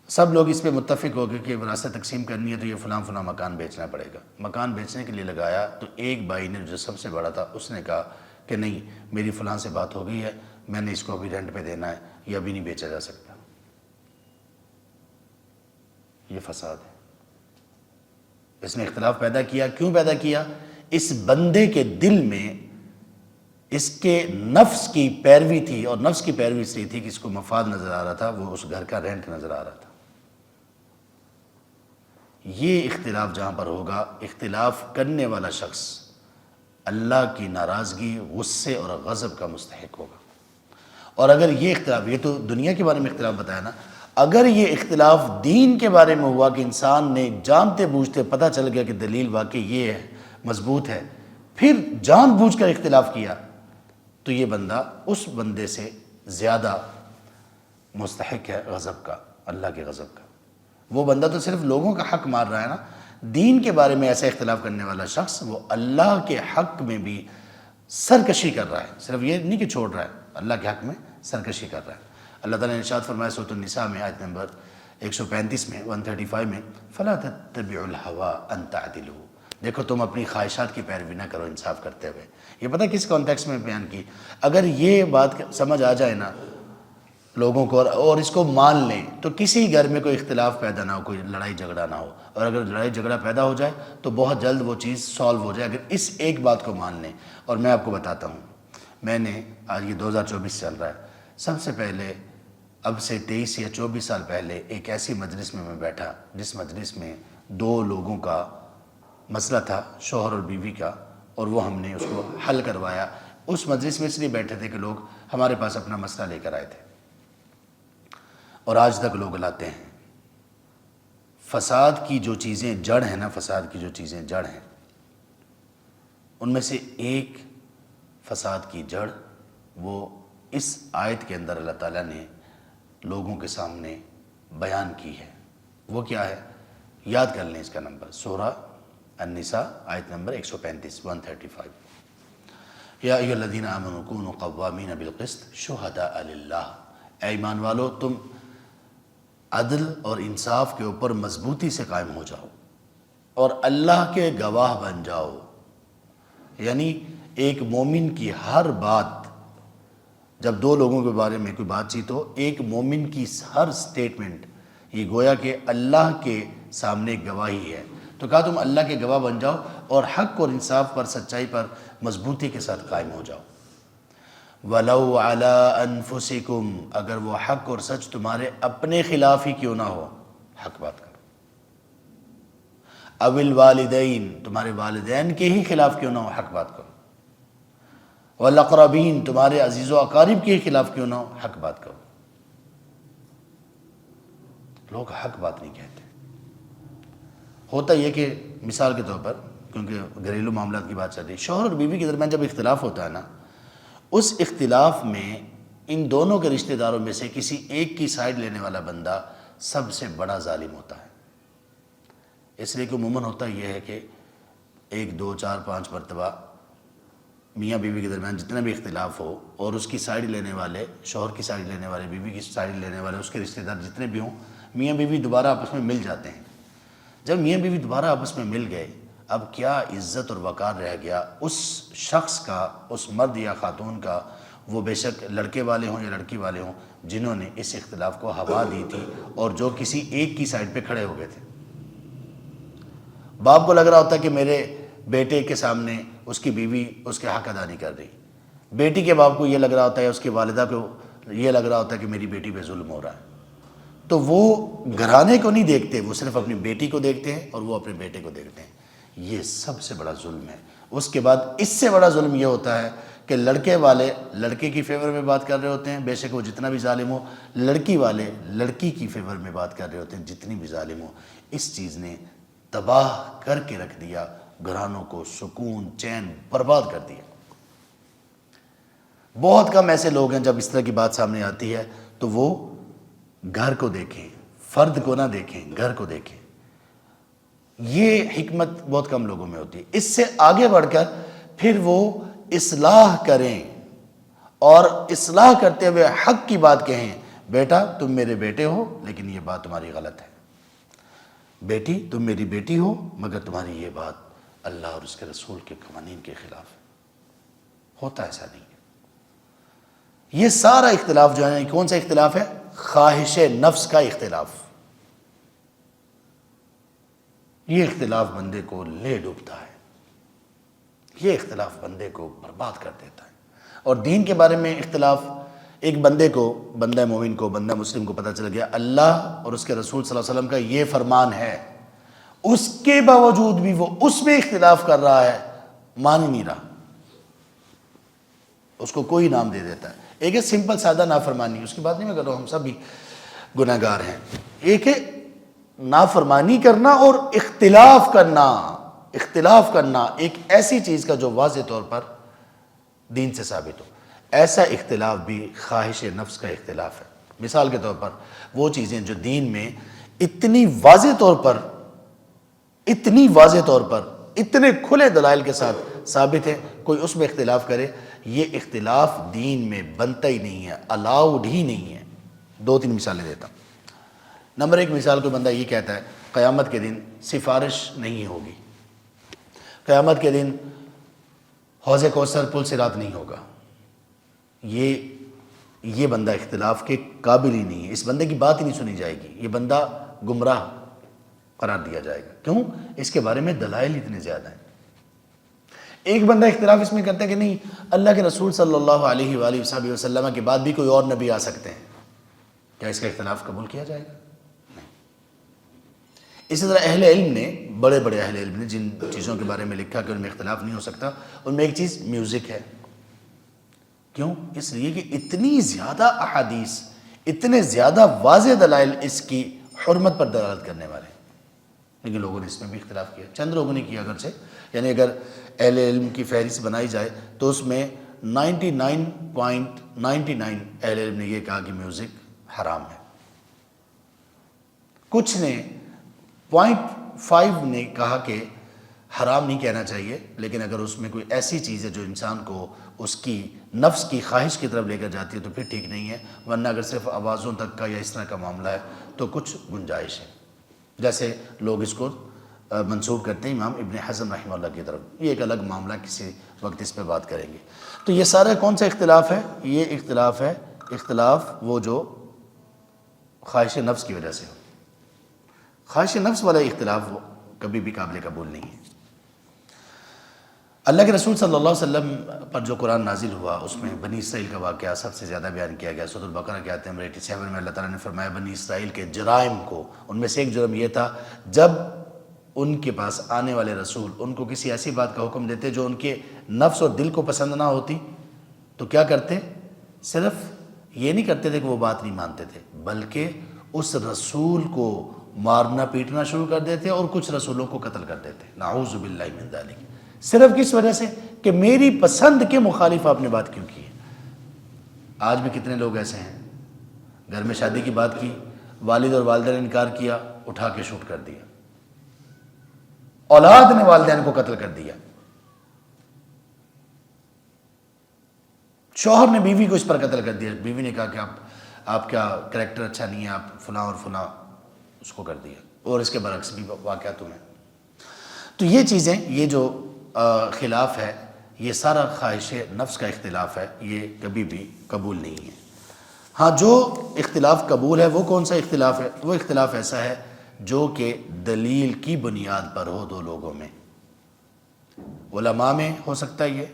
سب لوگ اس پہ متفق ہو گئے کہ وراثت تقسیم کرنی ہے تو یہ فلاں فلاں مکان بیچنا پڑے گا۔ مکان بیچنے کے لیے لگایا تو ایک بھائی نے، جو سب سے بڑا تھا، اس نے کہا کہ نہیں، میری فلاں سے بات ہو گئی ہے، میں نے اس کو ابھی رینٹ پہ دینا ہے، یہ ابھی نہیں بیچا جا سکتا۔ یہ فساد ہے۔ اس نے اختلاف پیدا کیا۔ کیوں پیدا کیا؟ اس بندے کے دل میں اس کے نفس کی پیروی تھی، اور نفس کی پیروی اس لیے تھی کہ اس کو مفاد نظر آ رہا تھا، وہ اس گھر کا رینٹ نظر آ رہا تھا۔ یہ اختلاف جہاں پر ہوگا، اختلاف کرنے والا شخص اللہ کی ناراضگی، غصے اور غضب کا مستحق ہوگا۔ اور اگر یہ اختلاف، یہ تو دنیا کے بارے میں اختلاف بتایا نا، اگر یہ اختلاف دین کے بارے میں ہوا کہ انسان نے جانتے بوجھتے، پتہ چل گیا کہ دلیل واقعی یہ ہے، مضبوط ہے، پھر جان بوجھ کر اختلاف کیا، تو یہ بندہ اس بندے سے زیادہ مستحق ہے غضب کا، اللہ کے غضب کا۔ وہ بندہ تو صرف لوگوں کا حق مار رہا ہے نا، دین کے بارے میں ایسا اختلاف کرنے والا شخص وہ اللہ کے حق میں بھی سرکشی کر رہا ہے، صرف یہ نہیں کہ چھوڑ رہا ہے، اللہ کے حق میں سرکشی کر رہا ہے۔ اللہ تعالیٰ نے ارشاد فرمایا سورۃ النساء میں، آیت نمبر 135 میں، 135 میں، فَلَا تَتَّبِعُوا الْهَوَىٰ أَن تَعْدِلُوا، دیکھو تم اپنی خواہشات کی پیروی نہ کرو انصاف کرتے ہوئے۔ یہ پتہ کس کانٹیکس میں بیان کی؟ اگر یہ بات سمجھ آ جائے نا لوگوں کو، اور اس کو مان لیں، تو کسی گھر میں کوئی اختلاف پیدا نہ ہو، کوئی لڑائی جھگڑا نہ ہو۔ اور اگر لڑائی جھگڑا پیدا ہو جائے تو بہت جلد وہ چیز سالو ہو جائے، اگر اس ایک بات کو مان لیں۔ اور میں آپ کو بتاتا ہوں، میں نے، آج یہ 2024 چل رہا ہے، سب سے پہلے اب سے 23 یا 24 سال پہلے ایک ایسی مجلس میں بیٹھا جس مجلس میں 2 لوگوں کا مسئلہ تھا، شوہر اور بیوی کا، اور وہ ہم نے اس کو حل کروایا۔ اس مجلس میں اس لیے بیٹھے تھے کہ لوگ ہمارے پاس اپنا مسئلہ لے کر آئے تھے، اور آج تک لوگ لاتے ہیں۔ فساد کی جو چیزیں جڑ ہیں نا، فساد کی جو چیزیں جڑ ہیں، ان میں سے ایک فساد کی جڑ وہ اس آیت کے اندر اللہ تعالیٰ نے لوگوں کے سامنے بیان کی ہے۔ وہ کیا ہے؟ یاد کر لیں اس کا نمبر، سورہ النساء آیت نمبر 135 135۔ یا ایھا الذین آمنوا کونوا قوامین بالقسط شہداء للہ، اے ایمان والو تم عدل اور انصاف کے اوپر مضبوطی سے قائم ہو جاؤ اور اللہ کے گواہ بن جاؤ۔ یعنی ایک مومن کی ہر بات، جب 2 لوگوں کے بارے میں کوئی بات چیت ہو، ایک مومن کی ہر سٹیٹمنٹ یہ گویا کہ اللہ کے سامنے گواہی ہے۔ تو کہا تم اللہ کے گواہ بن جاؤ اور حق اور انصاف پر، سچائی پر مضبوطی کے ساتھ قائم ہو جاؤ۔ وَلَوْ عَلَىٰ أَنفُسِكُمْ، اگر وہ حق اور سچ تمہارے اپنے خلاف ہی کیوں نہ ہو، حق بات کرو۔ اَوِ الْوَالِدَيْن، تمہارے والدین کے ہی خلاف کیوں نہ ہو، حق بات کرو۔ وَالْأَقْرَبِينَ، تمہارے عزیز و اقارب کے خلاف کیوں نہ ہو، حق بات کرو۔ لوگ حق بات نہیں کہتے۔ ہوتا یہ کہ مثال کے طور پر، کیونکہ گھریلو معاملات کی بات چل رہی ہے، شوہر اور بیوی کے درمیان جب اختلاف ہوتا ہے نا، اس اختلاف میں ان دونوں کے رشتہ داروں میں سے کسی ایک کی سائیڈ لینے والا بندہ سب سے بڑا ظالم ہوتا ہے۔ اس لیے کہ عموماً ہوتا یہ ہے کہ 1 2 4 5 مرتبہ میاں بیوی کے درمیان جتنا بھی اختلاف ہو اور اس کی سائیڈ لینے والے، شوہر کی سائیڈ لینے والے، بیوی کی سائیڈ لینے والے، اس کے رشتہ دار جتنے بھی ہوں، میاں بیوی دوبارہ آپس میں مل جاتے ہیں۔ جب میاں بیوی دوبارہ آپس میں مل گئے، اب کیا عزت اور وقار رہ گیا اس شخص کا، اس مرد یا خاتون کا، وہ بے شک لڑکے والے ہوں یا لڑکی والے ہوں، جنہوں نے اس اختلاف کو ہوا دی تھی اور جو کسی ایک کی سائیڈ پہ کھڑے ہو گئے تھے۔ باپ کو لگ رہا ہوتا ہے کہ میرے بیٹے کے سامنے اس کی بیوی اس کے حق ادا نہیں کر رہی، بیٹی کے باپ کو یہ لگ رہا ہوتا ہے، اس کی والدہ کو یہ لگ رہا ہوتا ہے کہ میری بیٹی پہ ظلم ہو رہا ہے۔ تو وہ گھرانے کو نہیں دیکھتے، وہ صرف اپنی بیٹی کو دیکھتے ہیں اور وہ اپنے بیٹے کو دیکھتے ہیں۔ یہ سب سے بڑا ظلم ہے۔ اس کے بعد اس سے بڑا ظلم یہ ہوتا ہے کہ لڑکے والے لڑکے کی فیور میں بات کر رہے ہوتے ہیں، بے شک وہ جتنا بھی ظالم ہو، لڑکی والے لڑکی کی فیور میں بات کر رہے ہوتے ہیں، جتنی بھی ظالم ہو۔ اس چیز نے تباہ کر کے رکھ دیا، گھرانوں کو سکون چین برباد کر دیا۔ بہت کم ایسے لوگ ہیں جب اس طرح کی بات سامنے آتی ہے تو وہ گھر کو دیکھیں، فرد کو نہ دیکھیں، گھر کو دیکھیں۔ یہ حکمت بہت کم لوگوں میں ہوتی ہے۔ اس سے آگے بڑھ کر پھر وہ اصلاح کریں اور اصلاح کرتے ہوئے حق کی بات کہیں، بیٹا تم میرے بیٹے ہو لیکن یہ بات تمہاری غلط ہے، بیٹی تم میری بیٹی ہو مگر تمہاری یہ بات اللہ اور اس کے رسول کے قوانین کے خلاف ہے۔ ہوتا ایسا نہیں ہے۔ یہ سارا اختلاف جو ہے کون سا اختلاف ہے؟ خواہش نفس کا اختلاف۔ یہ اختلاف بندے کو لے ڈوبتا ہے، یہ اختلاف بندے کو برباد کر دیتا ہے۔ اور دین کے بارے میں اختلاف، ایک بندے کو، بندہ مومن کو، بندہ مسلم کو پتہ چل گیا اللہ اور اس کے رسول صلی اللہ علیہ وسلم کا یہ فرمان ہے، اس کے باوجود بھی وہ اس میں اختلاف کر رہا ہے، مان ہی نہیں رہا، اس کو کوئی نام دے دیتا ہے۔ ایک ہے سمپل سادہ نافرمانی، اس کی بات نہیں میں کر رہا ہوں، ہم سب بھی گناہ گار ہیں۔ ایک ہے نافرمانی کرنا اور اختلاف کرنا۔ اختلاف کرنا ایک ایسی چیز کا جو واضح طور پر دین سے ثابت ہو، ایسا اختلاف بھی خواہش نفس کا اختلاف ہے۔ مثال کے طور پر وہ چیزیں جو دین میں اتنی واضح طور پر، اتنے کھلے دلائل کے ساتھ ثابت ہے، کوئی اس میں اختلاف کرے، یہ اختلاف دین میں بنتا ہی نہیں ہے، الاؤڈ ہی نہیں ہے۔ 2-3 مثالیں دیتا ہوں۔ نمبر 1 مثال، کوئی بندہ یہ کہتا ہے قیامت کے دن سفارش نہیں ہوگی، قیامت کے دن حوض کوثر پل صراط نہیں ہوگا، یہ بندہ اختلاف کے قابل ہی نہیں ہے، اس بندے کی بات ہی نہیں سنی جائے گی، یہ بندہ گمراہ قرار دیا جائے گا۔ کیوں؟ اس کے بارے میں دلائل اتنے زیادہ ہیں۔ ایک بندہ اختلاف اس میں کرتا ہے کہ نہیں، اللہ کے رسول صلی اللہ علیہ وآلہ وسلم کے بعد بھی کوئی اور نبی آ سکتے ہیں، کیا اس کا اختلاف قبول کیا جائے گا؟ نہیں۔ اسی طرح اہل علم نے، بڑے بڑے اہل علم نے جن چیزوں کے بارے میں لکھا کہ ان میں اختلاف نہیں ہو سکتا، ان میں ایک چیز میوزک ہے۔ کیوں؟ اس لیے کہ اتنی زیادہ احادیث، اتنے زیادہ واضح دلائل اس کی حرمت پر دلالت کرنے والے ہیں، لیکن لوگوں نے اس میں بھی اختلاف کیا، چند لوگوں نے کیا اگرچہ، یعنی اگر اہل علم کی فہرست بنائی جائے تو اس میں 99.99 اہل علم نے یہ کہا کہ میوزک حرام ہے۔ کچھ نے 0.5 نے کہا کہ حرام نہیں کہنا چاہیے، لیکن اگر اس میں کوئی ایسی چیز ہے جو انسان کو اس کی نفس کی خواہش کی طرف لے کر جاتی ہے تو پھر ٹھیک نہیں ہے، ورنہ اگر صرف آوازوں تک کا یا اس طرح کا معاملہ ہے تو کچھ گنجائش ہے، جیسے لوگ اس کو منسوب کرتے ہیں امام ابن حزم رحمہ اللہ کی طرف۔ یہ ایک الگ معاملہ، کسی وقت اس پہ بات کریں گے۔ تو یہ سارا کون سا اختلاف ہے؟ یہ اختلاف ہے، اختلاف وہ جو خواہش نفس کی وجہ سے ہو۔ خواہش نفس والا اختلاف وہ کبھی بھی قابل قبول نہیں ہے۔ اللہ کے رسول صلی اللہ علیہ وسلم پر جو قرآن نازل ہوا اس میں بنی اسرائیل کا واقعہ سب سے زیادہ بیان کیا گیا۔ سورۃ البقرہ کے آیت نمبر 87 میں اللہ تعالیٰ نے فرمایا بنی اسرائیل کے جرائم کو، ان میں سے ایک جرم یہ تھا جب ان کے پاس آنے والے رسول ان کو کسی ایسی بات کا حکم دیتے جو ان کے نفس اور دل کو پسند نہ ہوتی تو کیا کرتے؟ صرف یہ نہیں کرتے تھے کہ وہ بات نہیں مانتے تھے، بلکہ اس رسول کو مارنا پیٹنا شروع کر دیتے اور کچھ رسولوں کو قتل کر دیتے۔ نعوذ باللہ من ذالک۔ صرف کس وجہ سے کہ میری پسند کے مخالف آپ نے بات کیوں کی ہے۔ آج بھی کتنے لوگ ایسے ہیں، گھر میں شادی کی بات کی، والد اور والدہ نے انکار کیا، اٹھا کے شوٹ کر دیا، اولاد نے والدین کو قتل کر دیا، شوہر نے بیوی کو اس پر قتل کر دیا، بیوی نے کہا کہ آپ کا کریکٹر اچھا نہیں ہے، آپ فلاں اور فلاں، اس کو کر دیا، اور اس کے برعکس بھی واقعات ہوئے۔ تو یہ چیزیں، یہ جو خلاف ہے، یہ سارا خواہش نفس کا اختلاف ہے، یہ کبھی بھی قبول نہیں ہے۔ ہاں جو اختلاف قبول ہے وہ کون سا اختلاف ہے؟ وہ اختلاف ایسا ہے جو کہ دلیل کی بنیاد پر ہو دو لوگوں میں، علماء میں ہو سکتا ہے یہ،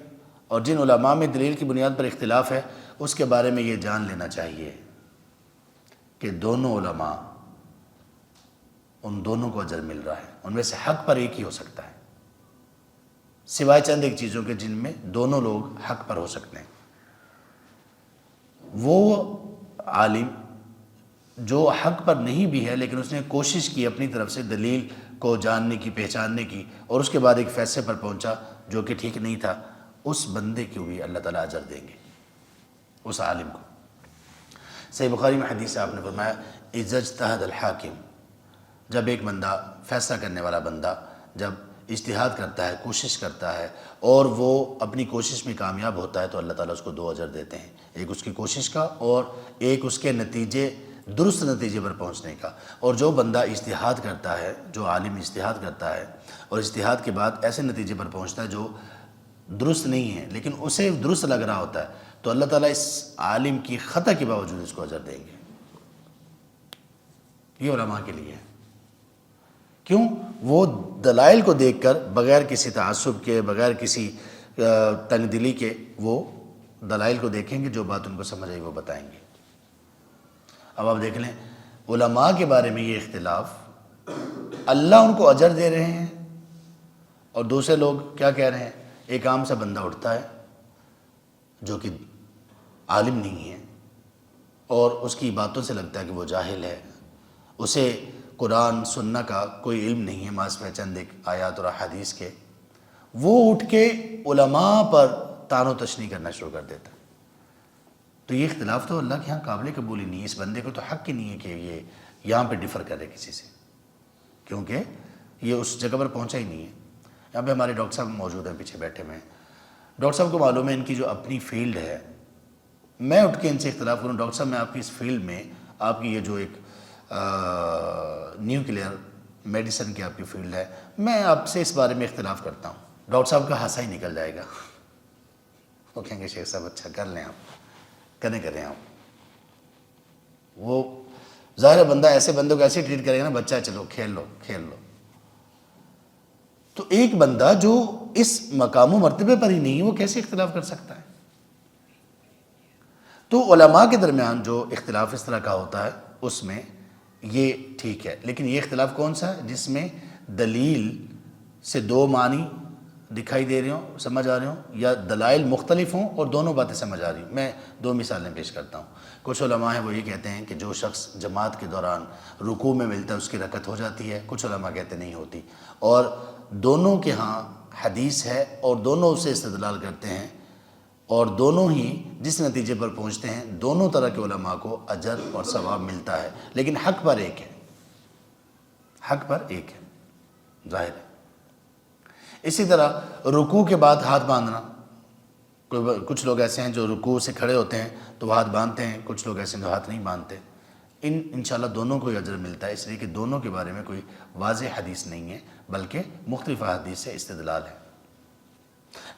اور جن علماء میں دلیل کی بنیاد پر اختلاف ہے اس کے بارے میں یہ جان لینا چاہیے کہ دونوں علماء، ان دونوں کو اجر مل رہا ہے، ان میں سے حق پر ایک ہی ہو سکتا ہے، سوائے چند ایک چیزوں کے جن میں دونوں لوگ حق پر ہو سکتے ہیں۔ وہ عالم جو حق پر نہیں بھی ہے لیکن اس نے کوشش کی اپنی طرف سے دلیل کو جاننے کی، پہچاننے کی، اور اس کے بعد ایک فیصلے پر پہنچا جو کہ ٹھیک نہیں تھا، اس بندے کو بھی اللہ تعالیٰ اجر دیں گے، اس عالم کو۔ صحیح بخاری میں حدیث ہے، آپ نے فرمایا اذا اجتہد الحاکم، جب ایک بندہ، فیصلہ کرنے والا بندہ جب اجتہاد کرتا ہے، کوشش کرتا ہے، اور وہ اپنی کوشش میں کامیاب ہوتا ہے تو اللہ تعالیٰ اس کو 2 اجر دیتے ہیں، ایک اس کی کوشش کا اور ایک اس کے نتیجے، درست نتیجے پر پہنچنے کا۔ اور جو بندہ اجتہاد کرتا ہے، جو عالم اجتہاد کرتا ہے اور اجتہاد کے بعد ایسے نتیجے پر پہنچتا ہے جو درست نہیں ہے لیکن اسے درست لگ رہا ہوتا ہے، تو اللہ تعالیٰ اس عالم کی خطا کے باوجود اس کو اجر دیں گے۔ یہ علماء کے لیے ہے۔ کیوں؟ وہ دلائل کو دیکھ کر بغیر کسی تعصب کے، بغیر کسی تنگ دلی کے، وہ دلائل کو دیکھیں گے، جو بات ان کو سمجھ آئی وہ بتائیں گے۔ اب آپ دیکھ لیں، علماء کے بارے میں یہ اختلاف، اللہ ان کو اجر دے رہے ہیں اور دوسرے لوگ کیا کہہ رہے ہیں؟ ایک عام سا بندہ اٹھتا ہے جو کہ عالم نہیں ہے اور اس کی باتوں سے لگتا ہے کہ وہ جاہل ہے، اسے قرآن سننا کا کوئی علم نہیں ہے، ماس میں چند ایک آیات اور احادیث کے، وہ اٹھ کے علماء پر طعن و تشنیع کرنا شروع کر دیتا ہے۔ تو یہ اختلاف تو اللہ کے ہاں قابل قبول ہی نہیں ہے، اس بندے کو تو حق ہی نہیں ہے کہ یہ یہاں پہ ڈیفر کرے کسی سے، کیونکہ یہ اس جگہ پر پہنچا ہی نہیں ہے۔ یہاں پہ ہمارے ڈاکٹر صاحب موجود ہیں، پیچھے بیٹھے ہوئے ہیں، ڈاکٹر صاحب کو معلوم ہے ان کی جو اپنی فیلڈ ہے، میں اٹھ کے ان سے اختلاف کروں ڈاکٹر صاحب میں آپ کی اس فیلڈ میں، آپ کی یہ جو ایک نیوکلیئر میڈیسن کی آپ کی فیلڈ ہے، میں آپ سے اس بارے میں اختلاف کرتا ہوں، ڈاکٹر صاحب کا ہنسا ہی نکل جائے گا، وہ کہیں گے شیخ صاحب اچھا کر لیں آپ، کریں آپ۔ وہ ظاہر بندہ ایسے بندوں کو ایسے ٹریٹ کرے گا نا، بچہ چلو کھیل لو۔ تو ایک بندہ جو اس مقام و مرتبے پر ہی نہیں ہے وہ کیسے اختلاف کر سکتا ہے؟ تو علماء کے درمیان جو اختلاف اس طرح کا ہوتا ہے اس میں یہ ٹھیک ہے، لیکن یہ اختلاف کون سا ہے؟ جس میں دلیل سے دو معنی دکھائی دے رہے ہوں، سمجھ آ رہے ہوں، یا دلائل مختلف ہوں اور دونوں باتیں سمجھ آ رہی ہوں۔ میں دو مثالیں پیش کرتا ہوں۔ کچھ علماء ہیں وہ یہ کہتے ہیں کہ جو شخص جماعت کے دوران رکوع میں ملتا ہے اس کی رکعت ہو جاتی ہے، کچھ علماء کہتے نہیں ہوتی، اور دونوں کے ہاں حدیث ہے اور دونوں اسے استدلال کرتے ہیں، اور دونوں ہی جس نتیجے پر پہنچتے ہیں دونوں طرح کے علماء کو اجر اور ثواب ملتا ہے، لیکن حق پر ایک ہے، حق پر ایک ہے، ظاہر ہے۔ اسی طرح رکوع کے بعد ہاتھ باندھنا، کچھ لوگ ایسے ہیں جو رکوع سے کھڑے ہوتے ہیں تو وہ ہاتھ باندھتے ہیں، کچھ لوگ ایسے ہیں جو ہاتھ نہیں باندھتے، انشاءاللہ دونوں کو اجر ملتا ہے، اس لیے کہ دونوں کے بارے میں کوئی واضح حدیث نہیں ہے بلکہ مختلف احادیث سے استدلال ہے۔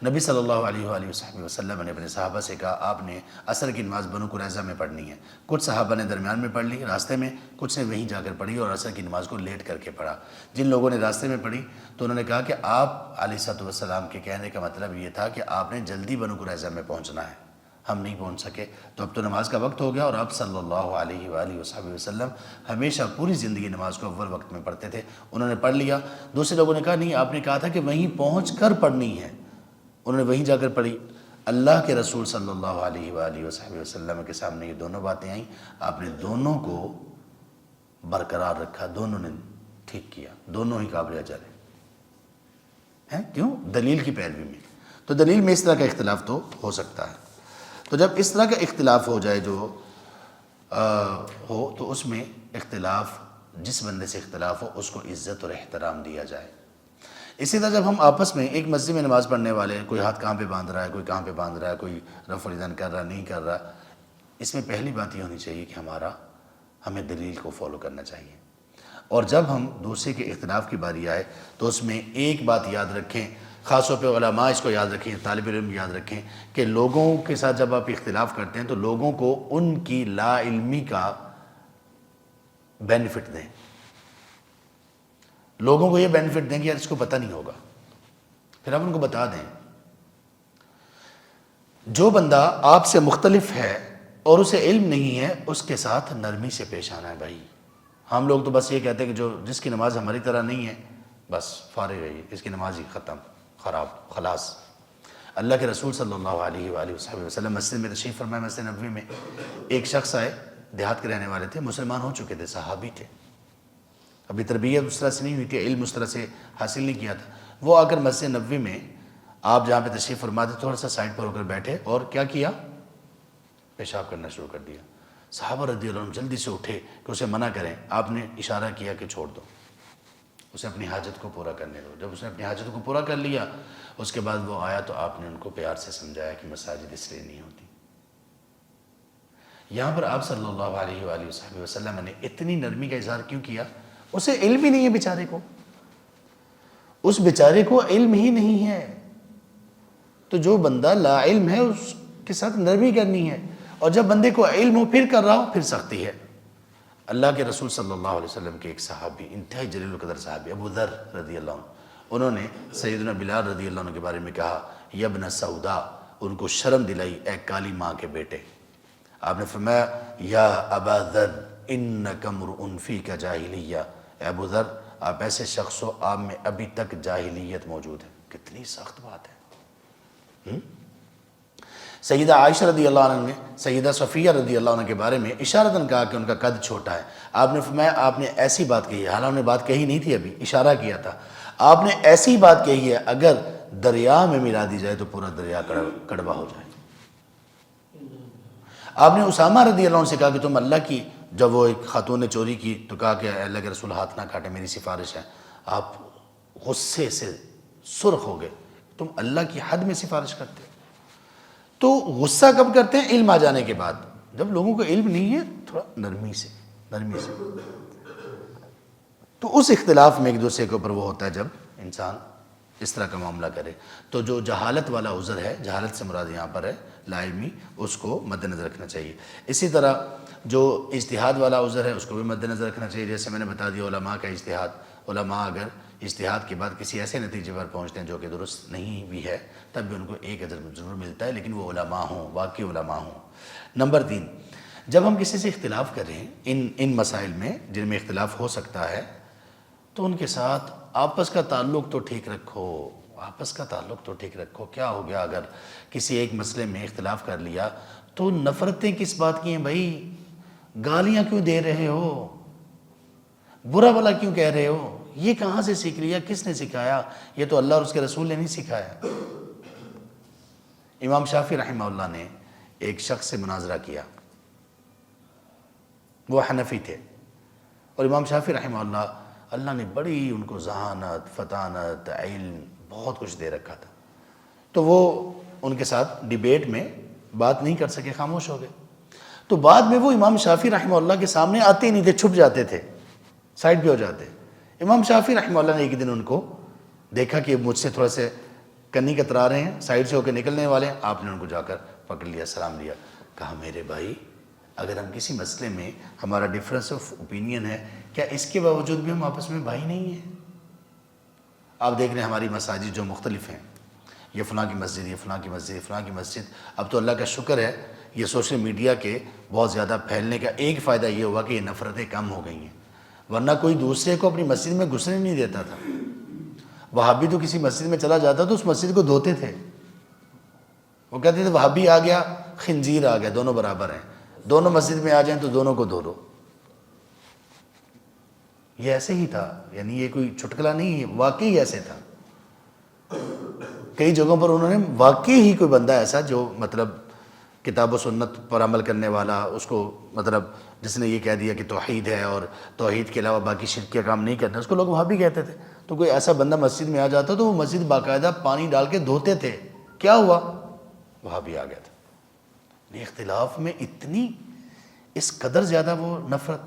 نبی صلی اللہ علیہ وآلہ وسلم نے اپنے صحابہ سے کہا آپ نے عصر کی نماز بنو قریظہ میں پڑھنی ہے۔ کچھ صحابہ نے درمیان میں پڑھ لی راستے میں، کچھ نے وہیں جا کر پڑھی اور عصر کی نماز کو لیٹ کر کے پڑھا۔ جن لوگوں نے راستے میں پڑھی تو انہوں نے کہا کہ آپ علیہ السلام کے کہنے کا مطلب یہ تھا کہ آپ نے جلدی بنو قریظہ میں پہنچنا ہے، ہم نہیں پہنچ سکے، تو اب تو نماز کا وقت ہو گیا، اور آپ صلی اللہ علیہ وآلہ وسلم ہمیشہ پوری زندگی نماز کو اول وقت میں پڑھتے تھے۔ انہوں نے پڑھ لیا۔ دوسرے لوگوں نے کہا نہیں، آپ نے کہا تھا کہ وہیں پہنچ کر پڑھنی ہے، انہوں نے وہیں جا کر پڑھی۔ اللہ کے رسول صلی اللہ علیہ وآلہ وسلم کے سامنے یہ دونوں باتیں آئیں، آپ نے دونوں کو برقرار رکھا، دونوں نے ٹھیک کیا، دونوں ہی قابل اجر ہیں۔ کیوں؟ دلیل کی پیروی میں۔ تو دلیل میں اس طرح کا اختلاف تو ہو سکتا ہے۔ تو جب اس طرح کا اختلاف ہو جائے جو ہو تو اس میں اختلاف، جس بندے سے اختلاف ہو اس کو عزت اور احترام دیا جائے۔ اسی طرح جب ہم آپس میں ایک مسجد میں نماز پڑھنے والے، کوئی ہاتھ کہاں پہ باندھ رہا ہے، کوئی کہاں پہ باندھ رہا ہے، کوئی رفع الیدین کر رہا نہیں کر رہا، اس میں پہلی بات یہ ہونی چاہیے کہ ہمیں دلیل کو فالو کرنا چاہیے، اور جب ہم دوسرے کے اختلاف کی باری آئے تو اس میں ایک بات یاد رکھیں، خاص طور پہ علماء اس کو یاد رکھیں، طالب علم یاد رکھیں کہ لوگوں کے ساتھ جب آپ اختلاف کرتے ہیں تو لوگوں کو ان کی لا علمی کا بینیفٹ دیں، لوگوں کو یہ بینیفٹ دیں کہ یار اس کو پتہ نہیں ہوگا، پھر آپ ان کو بتا دیں۔ جو بندہ آپ سے مختلف ہے اور اسے علم نہیں ہے اس کے ساتھ نرمی سے پیش آنا ہے بھائی۔ ہم لوگ تو بس یہ کہتے ہیں کہ جو جس کی نماز ہماری طرح نہیں ہے بس فارغ ہے، اس کی نماز ہی ختم، خراب، خلاص۔ اللہ کے رسول صلی اللہ علیہ وآلہ وسلم مسجد میں تشریف فرمائے، مسجد نبوی میں ایک شخص آئے، دیہات کے رہنے والے تھے، مسلمان ہو چکے تھے، صحابی تھے، ابھی تربیت اس طرح سے نہیں ہوئی تھی، علم اس طرح سے حاصل نہیں کیا تھا۔ وہ آ کر مسجد نبوی میں آپ جہاں پہ تشریف فرماتے تھوڑا سا سائڈ پر ہو کر بیٹھے اور کیا کیا؟ پیشاب کرنا شروع کر دیا۔ صحابہ رضی اللہ عنہ جلدی سے اٹھے کہ اسے منع کریں، آپ نے اشارہ کیا کہ چھوڑ دو، اسے اپنی حاجت کو پورا کرنے دو۔ جب اس نے اپنی حاجت کو پورا کر لیا اس کے بعد وہ آیا تو آپ نے ان کو پیار سے سمجھایا کہ مساجد اس لیے نہیں ہوتی۔ یہاں پر آپ صلی اللہ علیہ وآلہ وسلم نے اتنی نرمی کا اظہار کیوں کیا؟ اسے علم ہی نہیں ہے بیچارے کو، اس بیچارے کو علم ہی نہیں ہے، تو جو بندہ لا علم ہے اس کے ساتھ نرمی کرنی ہے، اور جب بندے کو علم ہو پھر کر رہا ہو پھر سختی ہے۔ اللہ کے رسول صلی اللہ علیہ وسلم کے ایک صحابی، انتہائی جلیل القدر صحابی ابو ذر رضی اللہ عنہ، انہوں نے سیدنا بلال رضی اللہ عنہ کے بارے میں کہا یا ابن سودا، ان کو شرم دلائی، اے کالی ماں کے بیٹے۔ آپ نے فرمایا یا ابا ذر انک امرؤ فیک جاہلیہ، اے ابو ذر آپ ایسے شخص ہو آپ میں ابھی تک جاہلیت موجود ہے۔ کتنی سخت بات ہے۔ سیدہ عائشہ رضی اللہ عنہ نے سیدہ صفیہ رضی اللہ عنہ کے بارے میں اشارتاً کہا کہ ان کا قد چھوٹا ہے۔ آپ نے فرمایا آپ نے ایسی بات کہی ہے، حالانکہ انہوں نے بات کہی نہیں تھی، ابھی اشارہ کیا تھا، آپ نے ایسی بات کہی ہے اگر دریا میں ملا دی جائے تو پورا دریا کڑوا ہو جائے۔ آپ نے اسامہ رضی اللہ عنہ سے کہا کہ تم اللہ کی، جب وہ ایک خاتون نے چوری کی تو کہا کہ اللہ کے رسول ہاتھ نہ کاٹے، میری سفارش ہے، آپ غصے سے سرخ ہو گئے، تم اللہ کی حد میں سفارش کرتے ہو۔ تو غصہ کب کرتے ہیں؟ علم آ جانے کے بعد، جب لوگوں کو علم نہیں ہے تھوڑا نرمی سے۔ تو اس اختلاف میں ایک دوسرے کے اوپر وہ ہوتا ہے جب انسان اس طرح کا معاملہ کرے۔ تو جو جہالت والا عذر ہے، جہالت سے مراد یہاں پر ہے لا علمی، اس کو مد نظر رکھنا چاہیے۔ اسی طرح جو اجتہاد والا عذر ہے اس کو بھی مد نظر رکھنا چاہیے، جیسے میں نے بتا دیا علماء کا اجتہاد، علماء اگر اجتہاد کے بعد کسی ایسے نتیجے پر پہنچتے ہیں جو کہ درست نہیں بھی ہے، تب بھی ان کو ایک اجر ضرور ملتا ہے، لیکن وہ علماء ہوں، واقعی علماء ہوں۔ نمبر 3، جب ہم کسی سے اختلاف کریں ان مسائل میں جن میں اختلاف ہو سکتا ہے، تو ان کے ساتھ آپس کا تعلق تو ٹھیک رکھو، آپس کا تعلق تو ٹھیک رکھو۔ کیا ہو گیا اگر کسی ایک مسئلے میں اختلاف کر لیا تو نفرتیں کس بات کی ہیں بھائی؟ گالیاں کیوں دے رہے ہو؟ برا بھلا کیوں کہہ رہے ہو؟ یہ کہاں سے سیکھ لیا؟ کس نے سکھایا؟ یہ تو اللہ اور اس کے رسول نے نہیں سکھایا۔ امام شافعی رحمہ اللہ نے ایک شخص سے مناظرہ کیا، وہ حنفی تھے، اور امام شافعی رحمہ اللہ نے بڑی ان کو ذہانت، فطانت، علم بہت کچھ دے رکھا تھا، تو وہ ان کے ساتھ ڈیبیٹ میں بات نہیں کر سکے، خاموش ہو گئے۔ تو بعد میں وہ امام شافعی رحمہ اللہ کے سامنے آتے ہی نہیں تھے، چھپ جاتے تھے، سائڈ پہ ہو جاتے۔ امام شافعی رحمہ اللہ نے ایک دن ان کو دیکھا کہ مجھ سے تھوڑا سے کنی کترا رہے ہیں، سائڈ سے ہو کے نکلنے والے ہیں، آپ نے ان کو جا کر پکڑ لیا، سلام لیا، کہا میرے بھائی اگر ہم کسی مسئلے میں ہمارا ڈفرینس آف اوپینین ہے، کیا اس کے باوجود بھی ہم آپس میں بھائی نہیں ہیں؟ آپ دیکھ رہے ہیں ہماری مساجد جو مختلف ہیں، یہ فلاں کی مسجد، یہ فلاں کی مسجد، یہ فلاں کی مسجد، اب تو اللہ کا شکر ہے یہ سوشل میڈیا کے بہت زیادہ پھیلنے کا ایک فائدہ یہ ہوا کہ یہ نفرتیں کم ہو گئی ہیں، ورنہ کوئی دوسرے کو اپنی مسجد میں گھسنے نہیں دیتا تھا۔ وہابی تو کسی مسجد میں چلا جاتا تو اس مسجد کو دھوتے تھے، وہ کہتے تھے وہابی آ گیا، خنزیر آ گیا، دونوں برابر ہیں، دونوں مسجد میں آ جائیں تو دونوں کو دھو لو۔ یہ ایسے ہی تھا، یعنی یہ کوئی چٹکلا نہیں ہے، واقعی ایسے تھا۔ کئی جگہوں پر انہوں نے واقعی ہی کوئی بندہ ایسا جو مطلب کتاب و سنت پر عمل کرنے والا، اس کو مطلب جس نے یہ کہہ دیا کہ توحید ہے اور توحید کے علاوہ باقی شرک کے کام نہیں کرنا، اس کو لوگ وہابی کہتے تھے۔ تو کوئی ایسا بندہ مسجد میں آ جاتا تو وہ مسجد باقاعدہ پانی ڈال کے دھوتے تھے، کیا ہوا؟ وہابی آ گیا تھا۔ اختلاف میں اتنی اس قدر زیادہ وہ نفرت،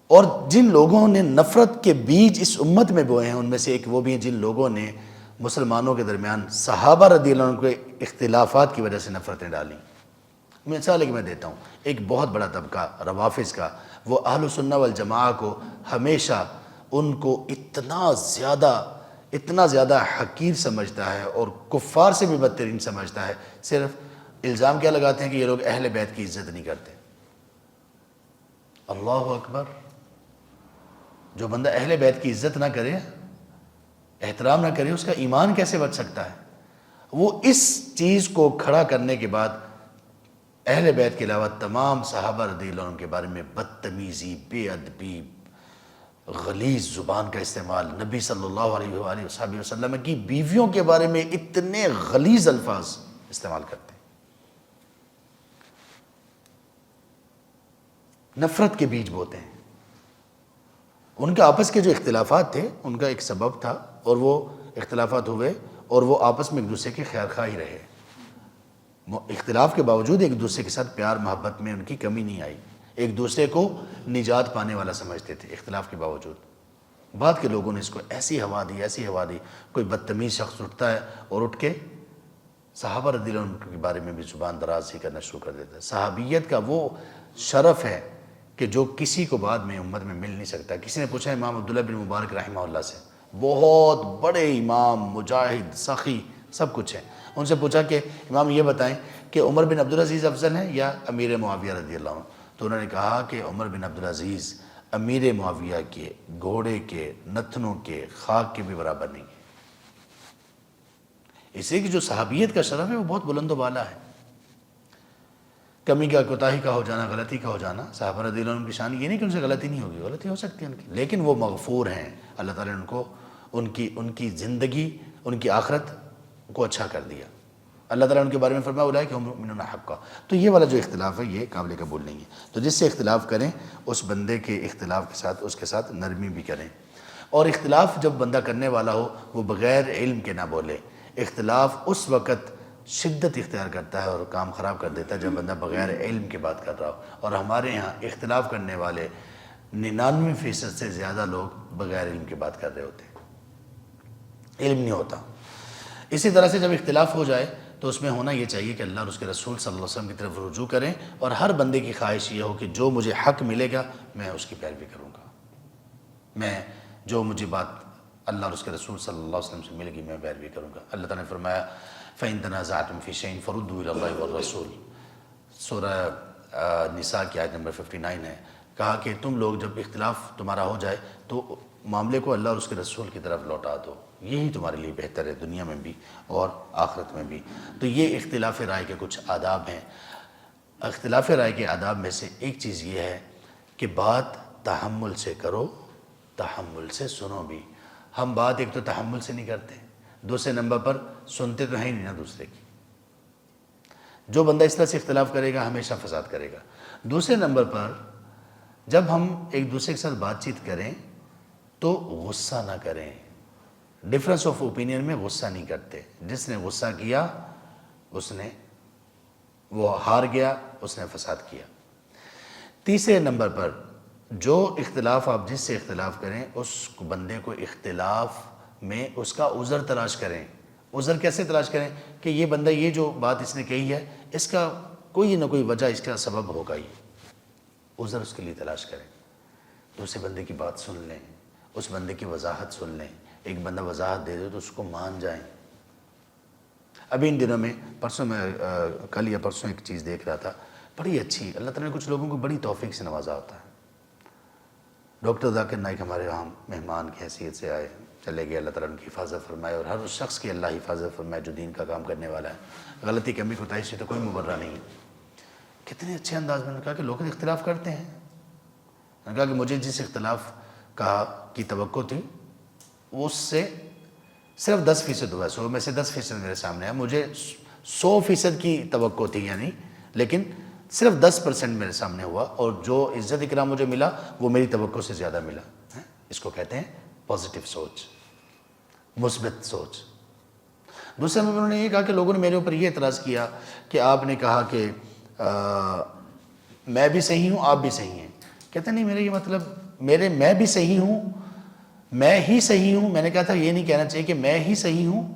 اور جن لوگوں نے نفرت کے بیج اس امت میں بوئے ہیں ان میں سے ایک وہ بھی ہیں جن لوگوں نے مسلمانوں کے درمیان صحابہ رضی اللہ عنہ کے اختلافات کی وجہ سے نفرتیں ڈالیں۔ مثال میں دیتا ہوں، ایک بہت بڑا طبقہ روافض کا، وہ اہل سنہ والجماعہ کو ہمیشہ ان کو اتنا زیادہ حقیر سمجھتا ہے اور کفار سے بھی بدترین سمجھتا ہے۔ صرف الزام کیا لگاتے ہیں کہ یہ لوگ اہل بیت کی عزت نہیں کرتے۔ اللہ اکبر! جو بندہ اہل بیت کی عزت نہ کرے، احترام نہ کرے، اس کا ایمان کیسے بچ سکتا ہے؟ وہ اس چیز کو کھڑا کرنے کے بعد اہل بیت کے علاوہ تمام صحابہ رضی اللہ عنہ کے بارے میں بدتمیزی، بے ادبی، غلیظ زبان کا استعمال، نبی صلی اللہ علیہ وآلہ وسلم کی بیویوں کے بارے میں اتنے غلیظ الفاظ استعمال کرتے ہیں۔ نفرت کے بیج بوتے ہیں۔ ان کے آپس کے جو اختلافات تھے ان کا ایک سبب تھا، اور وہ اختلافات ہوئے اور وہ آپس میں ایک دوسرے کے خیر خواہ ہی رہے۔ اختلاف کے باوجود ایک دوسرے کے ساتھ پیار محبت میں ان کی کمی نہیں آئی، ایک دوسرے کو نجات پانے والا سمجھتے تھے اختلاف کے باوجود۔ بعد کے لوگوں نے اس کو ایسی ہوا دی، کوئی بدتمیز شخص اٹھتا ہے اور اٹھ کے صحابہ رضی اللہ عنہ کے بارے میں بھی زبان دراز ہی کرنا شروع کر دیتا ہے۔ صحابیت کا وہ شرف ہے کہ جو کسی کو بعد میں امت میں مل نہیں سکتا۔ کسی نے پوچھا امام عبداللہ بن مبارک رحمہ اللہ سے، بہت بڑے امام، مجاہد، سخی، سب کچھ ہے، ان سے پوچھا کہ امام یہ بتائیں کہ عمر بن عبدالعزیز افضل ہیں یا امیر معاویہ رضی اللہ عنہ؟ تو انہوں نے کہا کہ عمر بن عبدالعزیز امیر معاویہ کے گھوڑے کے نتنوں کے خاک کے بھی برابر نہیں ہے۔ اس لیے کہ جو صحابیت کا شرف ہے وہ بہت بلند و بالا ہے۔ کمی کا، کوتاہی کا ہو جانا، غلطی کا ہو جانا، صحابہ رضی اللہ عنہ کی شان یہ نہیں کہ ان سے غلطی نہیں ہوگی، غلطی ہو سکتی ہے ان کی، لیکن وہ مغفور ہیں، اللہ تعالیٰ نے ان کو ان کی زندگی، ان کی آخرت کو اچھا کر دیا۔ اللہ تعالیٰ نے ان کے بارے میں فرمایا اولئک هم المؤمنون حقا۔ تو یہ والا جو اختلاف ہے یہ قابل قبول نہیں ہے۔ تو جس سے اختلاف کریں اس بندے کے اختلاف کے ساتھ اس کے ساتھ نرمی بھی کریں، اور اختلاف جب بندہ کرنے والا ہو وہ بغیر علم کے نہ بولے۔ اختلاف اس وقت شدت اختیار کرتا ہے اور کام خراب کر دیتا ہے جب بندہ بغیر علم کے بات کر رہا ہو، اور ہمارے یہاں اختلاف کرنے والے 99% سے زیادہ لوگ بغیر علم کے بات کر رہے ہوتے ہیں، علم نہیں ہوتا۔ اسی طرح سے جب اختلاف ہو جائے تو اس میں ہونا یہ چاہیے کہ اللہ اور اس کے رسول صلی اللہ علیہ وسلم کی طرف رجوع کریں، اور ہر بندے کی خواہش یہ ہو کہ جو مجھے حق ملے گا میں اس کی پیروی کروں گا، میں جو مجھے بات اللہ اور اس کے رسول صلی اللہ علیہ وسلم سے ملے گی میں پیروی کروں گا۔ اللہ تعالیٰ نے فرمایا فَإِن تَنَازَعْتُمْ فِي شَيْءٍ فَرُدُّوهُ إِلَى اللَّهِ وَالرَّسُولِ، سورہ نساء کی آیت نمبر 59 ہے۔ کہا کہ تم لوگ جب اختلاف تمہارا ہو جائے تو معاملے کو اللہ اور اس کے رسول کی طرف لوٹا دو، یہی تمہارے لیے بہتر ہے دنیا میں بھی اور آخرت میں بھی۔ تو یہ اختلاف رائے کے کچھ آداب ہیں۔ اختلاف رائے کے آداب میں سے ایک چیز یہ ہے کہ بات تحمل سے کرو، تحمل سے سنو بھی۔ ہم بات ایک تو تحمل سے نہیں کرتے، دوسرے نمبر پر سنتے تو ہیں نہیں نا دوسرے کی۔ جو بندہ اس طرح سے اختلاف کرے گا ہمیشہ فساد کرے گا۔ دوسرے نمبر پر جب ہم ایک دوسرے کے ساتھ بات چیت کریں تو غصہ نہ کریں۔ ڈفرنس آف اوپینین میں غصہ نہیں کرتے۔ جس نے غصہ کیا اس نے وہ ہار گیا، اس نے فساد کیا۔ تیسرے نمبر پر جو اختلاف آپ جس سے اختلاف کریں اس بندے کو اختلاف میں اس کا عذر تلاش کریں۔ عذر کیسے تلاش کریں کہ یہ بندہ یہ جو بات اس نے کہی ہے اس کا کوئی نہ کوئی وجہ اس کا سبب ہوگا ہی، عذر اس کے لیے تلاش کریں۔ دوسرے بندے کی بات سن لیں، اس بندے کی وضاحت سن لیں۔ ایک بندہ وضاحت دے دے تو اس کو مان جائیں۔ ابھی ان دنوں میں پرسوں میں کل یا پرسوں ایک چیز دیکھ رہا تھا بڑی اچھی، اللہ تعالیٰ نے کچھ لوگوں کو بڑی توفیق سے نوازا ہوتا ہے۔ ڈاکٹر ذاکر نائک ہمارے وہاں مہمان کی حیثیت سے آئے، چلے گئے، اللہ تعالیٰ ان کی حفاظت فرمائے اور ہر اس شخص کی اللہ حفاظت فرمائے جو دین کا کام کرنے والا ہے۔ غلطی کمی کوتاہی سے تو کوئی مبرہ نہیں۔ کتنے اچھے انداز میں نے کہا کہ لوگ اختلاف کرتے ہیں۔ میں نے کہا کہ مجھے جس اختلاف کی توقع تھی اس سے صرف 10% ہوا ہے، 100 میں سے 10% میرے سامنے ہے۔ مجھے 100% کی توقع تھی یعنی، لیکن صرف 10% میرے سامنے ہوا، اور جو عزت اکرام مجھے ملا وہ میری توقع سے زیادہ ملا۔ اس کو کہتے ہیں پازیٹیو سوچ، مثبت سوچ۔ دوسرے میں انہوں نے یہ کہا کہ لوگوں نے میرے اوپر یہ اعتراض کیا کہ آپ نے کہا کہ میں بھی صحیح ہوں آپ بھی صحیح ہیں۔ کہتے نہیں، میرا یہ مطلب میں بھی صحیح ہوں، میں ہی صحیح ہوں۔ میں نے کہا تھا یہ نہیں کہنا چاہیے کہ میں ہی صحیح ہوں،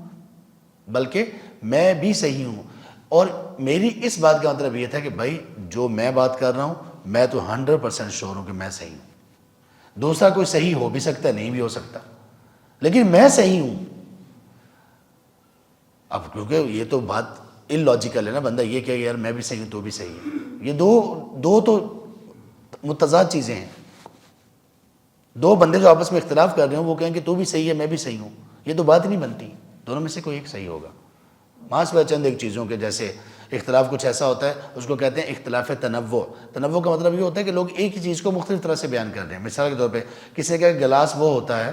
بلکہ میں بھی صحیح ہوں۔ اور میری اس بات کا مطلب یہ تھا کہ بھائی جو میں بات کر رہا ہوں میں تو 100% شور ہوں کہ میں صحیح ہوں۔ دوسرا کوئی صحیح ہو بھی سکتا ہے، نہیں بھی ہو سکتا، لیکن میں صحیح ہوں۔ اب کیونکہ یہ تو بات ان لاجیکل ہے نا، بندہ یہ کہ یار میں بھی صحیح ہوں تو بھی صحیح ہے، یہ دو تو متضاد چیزیں ہیں۔ دو بندے جو آپس میں اختلاف کر رہے ہوں وہ کہیں کہ تو بھی صحیح ہے میں بھی صحیح ہوں، یہ تو بات نہیں بنتی۔ دونوں میں سے کوئی ایک صحیح ہوگا۔ ماسوائے چند ایک چیزوں کے، جیسے اختلاف کچھ ایسا ہوتا ہے اس کو کہتے ہیں اختلاف تنوع۔ تنوع کا مطلب یہ ہوتا ہے کہ لوگ ایک ہی چیز کو مختلف طرح سے بیان کر رہے ہیں۔ مثال کے طور پہ کسی کا گلاس وہ ہوتا ہے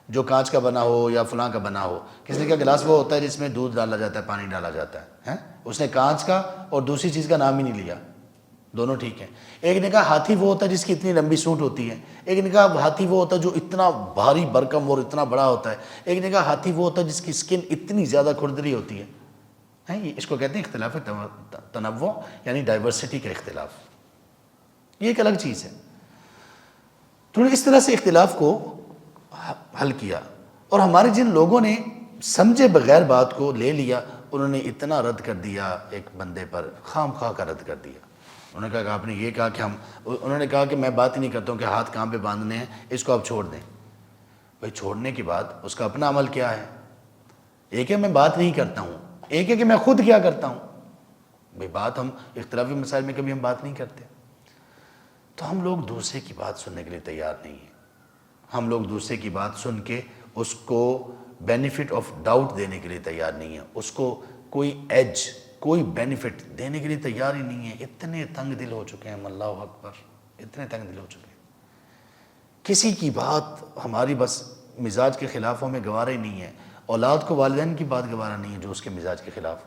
جو کانچ کا بنا ہو یا فلاں کا بنا ہو، کسی کا گلاس وہ ہوتا ہے جس میں دودھ ڈالا جاتا ہے، پانی ڈالا جاتا ہے۔ اس نے کانچ کا اور دوسری چیز کا نام ہی نہیں لیا، دونوں ٹھیک ہیں۔ ایک نے کہا ہاتھی وہ ہوتا ہے جس کی اتنی لمبی سونٹ ہوتی ہے، ایک نے کہا ہاتھی وہ ہوتا ہے جو اتنا بھاری بھرکم اور اتنا بڑا ہوتا ہے، ایک نے کہا ہاتھی وہ ہوتا ہے جس کی سکن اتنی زیادہ کھردری ہوتی ہے۔ اس کو کہتے ہیں اختلاف تنوع، یعنی ڈائیورسٹی کا اختلاف۔ یہ ایک الگ چیز ہے۔ تو اس طرح سے اختلاف کو حل کیا، اور ہمارے جن لوگوں نے سمجھے بغیر بات کو لے لیا انہوں نے اتنا رد کر دیا ایک بندے پر، خام خواہ کا رد کر دیا۔ انہوں نے کہا کہ آپ نے یہ کہا کہ انہوں نے کہا کہ میں بات ہی نہیں کرتا ہوں کہ ہاتھ کہاں پہ باندھنے ہیں، اس کو آپ چھوڑ دیں۔ بھائی چھوڑنے کے بعد اس کا اپنا عمل کیا ہے؟ ایک ہے میں بات نہیں کرتا ہوں، ایک ہے کہ میں خود کیا کرتا ہوں۔ بھائی بات ہم اختلافی مسائل میں کبھی ہم بات نہیں کرتے، تو ہم لوگ دوسرے کی بات سننے کے لیے تیار نہیں ہیں۔ ہم لوگ دوسرے کی بات سن کے اس کو بینیفٹ آف ڈاؤٹ دینے کے لیے تیار نہیں ہیں، اس کو کوئی ایج کوئی بینیفٹ دینے کے لیے تیار ہی نہیں ہے۔ اتنے تنگ دل ہو چکے ہیں، اللہ اکبر، اتنے تنگ دل ہو چکے ہیں۔ کسی کی بات ہماری بس مزاج کے خلاف ہمیں گوارا ہی نہیں ہے۔ اولاد کو والدین کی بات گوارا نہیں ہے جو اس کے مزاج کے خلاف۔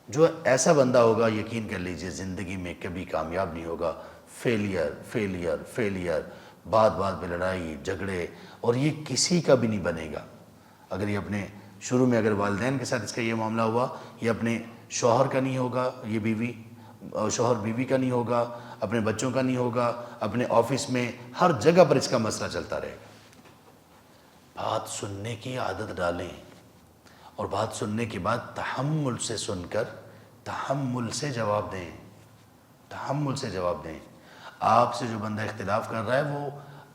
جو ایسا بندہ ہوگا یقین کر لیجئے زندگی میں کبھی کامیاب نہیں ہوگا۔ فیلئر فیلئر فیلئر، بات بات پہ لڑائی جھگڑے، اور یہ کسی کا بھی نہیں بنے گا۔ اگر یہ اپنے شروع میں اگر والدین کے ساتھ اس کا یہ معاملہ ہوا، یہ اپنے شوہر کا نہیں ہوگا، یہ بیوی شوہر بیوی کا نہیں ہوگا، اپنے بچوں کا نہیں ہوگا، اپنے آفس میں ہر جگہ پر اس کا مسئلہ چلتا رہے گا۔ بات سننے کی عادت ڈالیں، اور بات سننے کے بعد تحمل سے سن کر تحمل سے جواب دیں، تحمل سے جواب دیں۔ آپ سے جو بندہ اختلاف کر رہا ہے وہ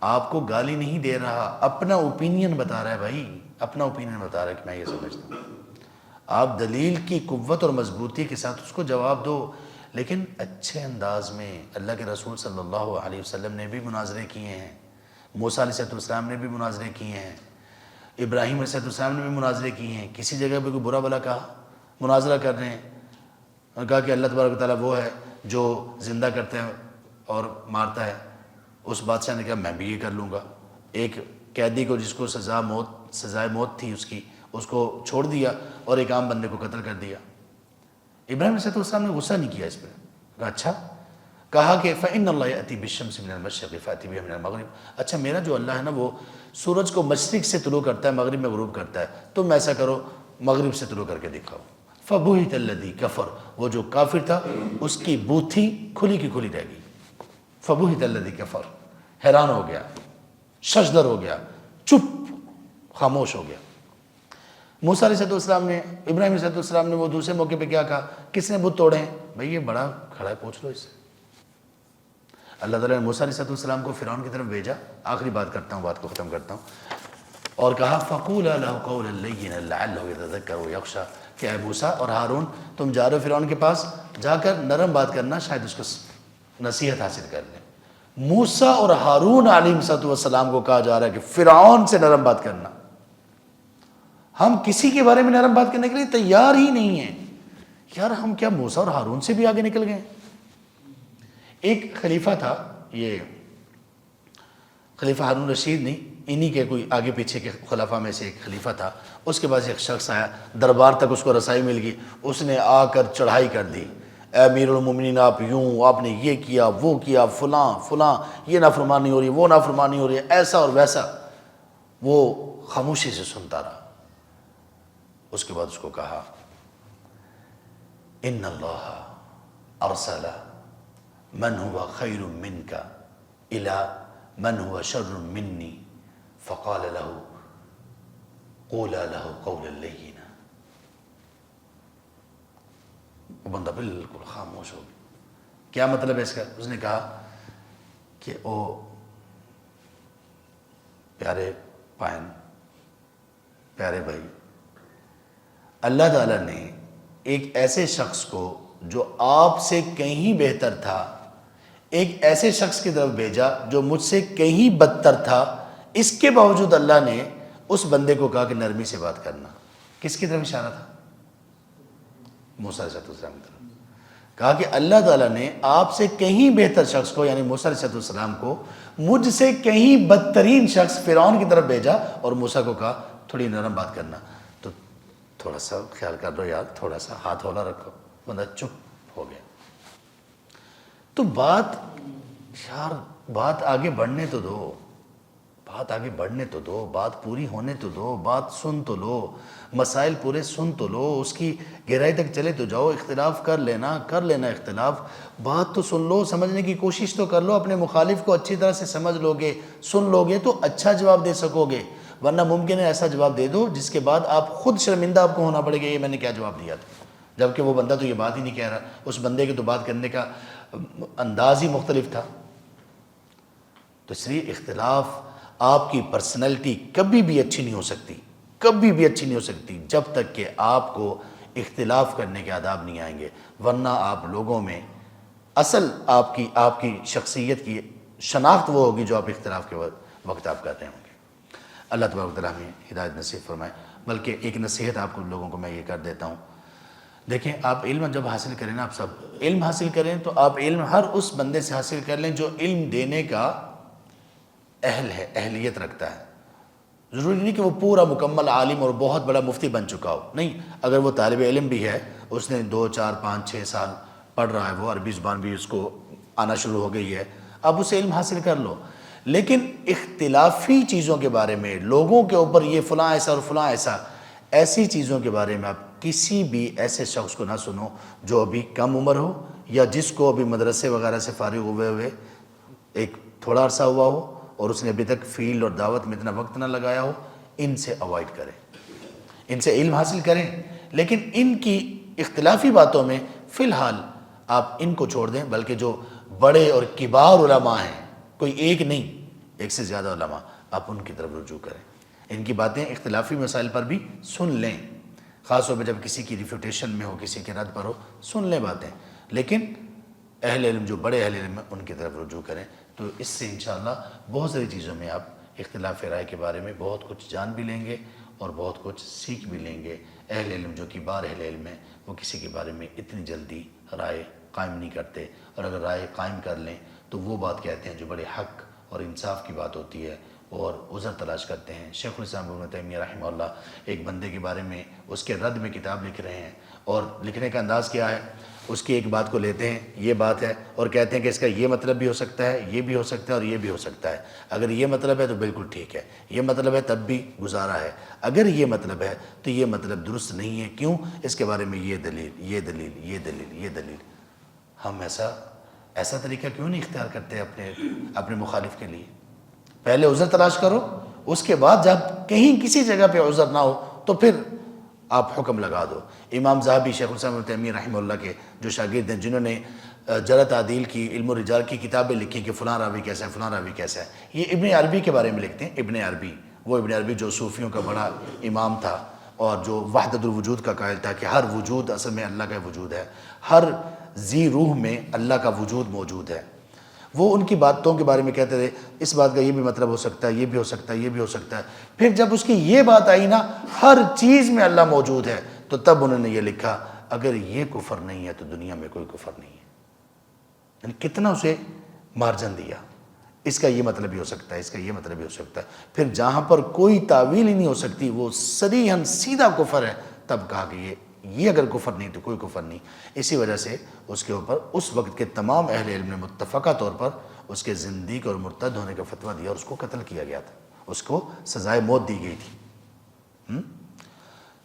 آپ کو گالی نہیں دے رہا، اپنا اوپینین بتا رہا ہے بھائی، اپنا اوپینین بتا رہا ہے کہ میں یہ سمجھتا ہوں۔ آپ دلیل کی قوت اور مضبوطی کے ساتھ اس کو جواب دو، لیکن اچھے انداز میں۔ اللہ کے رسول صلی اللہ علیہ وسلم نے بھی مناظرے کیے ہیں، موسیٰ علیہ السلام نے بھی مناظرے کیے ہیں، ابراہیم علیہ السلام نے بھی مناظرے کیے ہیں۔ کسی جگہ پہ کوئی برا بلا کہا، مناظرہ کر رہے ہیں، اور کہا کہ اللہ تبارک و تعالیٰ وہ ہے جو زندہ کرتا ہے اور مارتا ہے۔ اس بادشاہ نے کہا میں بھی یہ کر لوں گا۔ ایک قیدی کو جس کو سزائے موت تھی اس کو چھوڑ دیا اور ایک عام بندے کو قتل کر دیا۔ ابراہیم علیہ السلام نے غصہ نہیں کیا اس پہ، کہا اچھا، کہا کہ فَإِنَّ اللَّهَ يَأْتِي بِالشَّمْسِ مِنَ الْمَشْرِقِ فَأْتِي بِهَا مِنَ الْمَغْرِبِ، اچھا میرا جو اللہ ہے نا وہ سورج کو مشرق سے طلوع کرتا ہے، مغرب میں غروب کرتا ہے، تم ایسا کرو مغرب سے طلوع کر کے دکھاؤ۔ فَبُهِتَ الَّذِي كَفَرَ، وہ جو کافر تھا اس کی بوتھی کھلی کی کھلی رہ گئی۔ فَبُهِتَ الَّذِي كَفَرَ، حیران ہو گیا، ششدر ہو گیا، چپ خاموش ہو گیا۔ موسیٰ علیہ السلام نے، ابراہیم علیہ السلام نے وہ دوسرے موقع پہ کیا کہا، کس نے بت توڑے ہیں؟ بھئی یہ بڑا کھڑا ہے، پوچھ لو اس سے۔ اللہ تعالیٰ نے موسیٰ علیہ السلام کو فرعون کی طرف بھیجا، آخری بات کرتا ہوں، بات کو ختم کرتا ہوں، اور کہا فَقُولَا لَهُ قَوْلًا لَيِّنًا لَعَلَّهُ يَتَذَكَّرُ وَيَخْشَىٰ، کہ اے موسیٰ اور ہارون تم جا رہے ہو فرعون کے پاس، جا کر نرم بات کرنا، شاید اس کو نصیحت حاصل کر لیں۔ موسیٰ اور ہارون علیہ السلام کو کہا جا رہا ہے کہ فرعون سے نرم بات کرنا۔ ہم کسی کے بارے میں نرم بات کرنے کے لیے تیار ہی نہیں ہیں یار۔ ہم کیا موسیٰ اور ہارون سے بھی آگے نکل گئے؟ ایک خلیفہ تھا، یہ خلیفہ ہارون رشید نہیں، انہی کے کوئی آگے پیچھے کے خلفاء میں سے ایک خلیفہ تھا۔ اس کے پاس ایک شخص آیا، دربار تک اس کو رسائی مل گئی، اس نے آ کر چڑھائی کر دی، اے امیر المومنین آپ یوں، آپ نے یہ کیا وہ کیا، فلاں فلاں، یہ نافرمانی ہو رہی ہے، وہ نافرمانی ہو رہی ہے، ایسا اور ویسا۔ وہ خاموشی سے سنتا رہا۔ اس کے بعد اس کو کہا ان اللہ ارسل من هو خیر منک الى من هو شر منی فقال له قولا له قولا لینا۔ وہ بندہ بالکل خاموش ہو گیا۔ کیا مطلب ہے اس کا؟ اس نے کہا کہ او پیارے پائن، پیارے بھائی، اللہ تعالیٰ نے ایک ایسے شخص کو جو آپ سے کہیں بہتر تھا، ایک ایسے شخص کی طرف بھیجا جو مجھ سے کہیں بدتر تھا، اس کے باوجود اللہ نے اس بندے کو کہا کہ نرمی سے بات کرنا۔ کس کی طرف اشارہ تھا؟ موسیٰ علیہ السلام کی طرف۔ کہا کہ اللہ تعالیٰ نے آپ سے کہیں بہتر شخص کو، یعنی موسیٰ علیہ السلام کو، مجھ سے کہیں بدترین شخص فرعون کی طرف بھیجا اور موسیٰ کو کہا تھوڑی نرم بات کرنا۔ تو تھوڑا سا خیال کر لو یار، تھوڑا سا ہاتھ ہولا رکھو۔ بندہ چپ ہو گیا۔ تو بات آگے بڑھنے تو دو، بات آگے بڑھنے تو دو، بات پوری ہونے تو دو، بات سن تو لو، مسائل پورے سن تو لو، اس کی گہرائی تک چلے تو جاؤ۔ اختلاف کر لینا اختلاف، بات تو سن لو، سمجھنے کی کوشش تو کر لو، اپنے مخالف کو اچھی طرح سے سمجھ لو گے، سن لو گے تو اچھا جواب دے سکو گے، ورنہ ممکن ہے ایسا جواب دے دو جس کے بعد آپ خود شرمندہ آپ کو ہونا پڑے گا، یہ میں نے کیا جواب دیا تھا، جبکہ وہ بندہ تو یہ بات ہی نہیں کہہ رہا، اس بندے کے تو بات کرنے کا انداز ہی مختلف تھا۔ تو اس لیے اختلاف، آپ کی پرسنالٹی کبھی بھی اچھی نہیں ہو سکتی، کبھی بھی اچھی نہیں ہو سکتی جب تک کہ آپ کو اختلاف کرنے کے آداب نہیں آئیں گے، ورنہ آپ لوگوں میں اصل آپ کی شخصیت کی شناخت وہ ہوگی جو آپ اختلاف کے وقت آپ کرتے ہوں گے۔ اللہ تبارک و تعالیٰ ہمیں ہدایت نصیب فرمائے۔ بلکہ ایک نصیحت آپ کو لوگوں کو میں یہ کر دیتا ہوں، دیکھیں آپ علم جب حاصل کریں نا، آپ سب علم حاصل کریں تو آپ علم ہر اس بندے سے حاصل کر لیں جو علم دینے کا اہل ہے، اہلیت رکھتا ہے۔ ضروری نہیں کہ وہ پورا مکمل عالم اور بہت بڑا مفتی بن چکا ہو، نہیں، اگر وہ طالب علم بھی ہے، اس نے 2 4 5 6 سال پڑھ رہا ہے، وہ عربی زبان بھی اس کو آنا شروع ہو گئی ہے، اب اسے علم حاصل کر لو۔ لیکن اختلافی چیزوں کے بارے میں، لوگوں کے اوپر یہ فلاں ایسا اور فلاں ایسا، ایسی چیزوں کے بارے میں آپ کسی بھی ایسے شخص کو نہ سنو جو ابھی کم عمر ہو، یا جس کو ابھی مدرسے وغیرہ سے فارغ ہوئے ایک تھوڑا عرصہ ہوا ہو اور اس نے ابھی تک فیلڈ اور دعوت میں اتنا وقت نہ لگایا ہو۔ ان سے اوائڈ کریں، ان سے علم حاصل کریں، لیکن ان کی اختلافی باتوں میں فی الحال آپ ان کو چھوڑ دیں، بلکہ جو بڑے اور کبار علماء ہیں، کوئی ایک نہیں، ایک سے زیادہ علماء، آپ ان کی طرف رجوع کریں، ان کی باتیں اختلافی مسائل پر بھی سن لیں، خاص طور پہ جب کسی کی ریفیوٹیشن میں ہو، کسی کے رد پر ہو، سن لیں باتیں، لیکن اہل علم جو بڑے اہل علم ہیں ان کی طرف رجوع کریں، تو اس سے انشاءاللہ بہت ساری چیزوں میں آپ اختلاف رائے کے بارے میں بہت کچھ جان بھی لیں گے اور بہت کچھ سیکھ بھی لیں گے۔ اہل علم جو کہ بار اہل علم ہیں وہ کسی کے بارے میں اتنی جلدی رائے قائم نہیں کرتے، اور اگر رائے قائم کر لیں تو وہ بات کہتے ہیں جو بڑے حق اور انصاف کی بات ہوتی ہے اور عذر تلاش کرتے ہیں۔ شیخ الاسلام ابن تیمیہ رحمہ اللہ ایک بندے کے بارے میں اس کے رد میں کتاب لکھ رہے ہیں، اور لکھنے کا انداز کیا ہے، اس کی ایک بات کو لیتے ہیں، یہ بات ہے، اور کہتے ہیں کہ اس کا یہ مطلب بھی ہو سکتا ہے، یہ بھی ہو سکتا ہے اور یہ بھی ہو سکتا ہے، اگر یہ مطلب ہے تو بالکل ٹھیک ہے، یہ مطلب ہے تب بھی گزارا ہے، اگر یہ مطلب ہے تو یہ مطلب درست نہیں ہے، کیوں؟ اس کے بارے میں یہ دلیل، یہ دلیل، یہ دلیل، یہ دلیل۔ ہم ایسا طریقہ کیوں نہیں اختیار کرتے اپنے مخالف کے لیے؟ پہلے عذر تلاش کرو، اس کے بعد جب کہیں کسی جگہ پہ عذر نہ ہو تو پھر آپ حکم لگا دو۔ امام ذہبی شیخ الاسلام ابن تیمیہ رحمہ اللہ کے جو شاگرد ہیں، جنہوں نے جرح تعدیل کی، علم و رجال کی کتابیں لکھی کہ فلاں راوی کیسا ہے، فلاں راوی کیسا ہے، یہ ابن عربی کے بارے میں لکھتے ہیں۔ ابن عربی، وہ ابن عربی جو صوفیوں کا بڑا امام تھا اور جو وحدت الوجود کا قائل تھا کہ ہر وجود اصل میں اللہ کا وجود ہے، ہر ذی روح میں اللہ کا وجود موجود ہے، وہ ان کی باتوں کے بارے میں کہتے تھے اس بات کا یہ بھی مطلب ہو سکتا ہے، یہ بھی ہو سکتا ہے، یہ بھی ہو سکتا ہے۔ پھر جب اس کی یہ بات آئی نا ہر چیز میں اللہ موجود ہے، تو تب انہوں نے یہ لکھا اگر یہ کفر نہیں ہے تو دنیا میں کوئی کفر نہیں ہے۔ یعنی کتنا اسے مارجن دیا، اس کا یہ مطلب بھی ہو سکتا ہے، اس کا یہ مطلب بھی ہو سکتا ہے۔ پھر جہاں پر کوئی تعویل ہی نہیں ہو سکتی، وہ صریحاً سیدھا کفر ہے، تب کہا کہ یہ اگر کفر نہیں تو کوئی کفر نہیں۔ اسی وجہ سے اس کے اوپر اس وقت کے تمام اہل علم نے متفقہ طور پر اس کے زندیق اور مرتد ہونے کا فتویٰ دیا اور اس کو قتل کیا گیا تھا، اس کو سزائے موت دی گئی تھی۔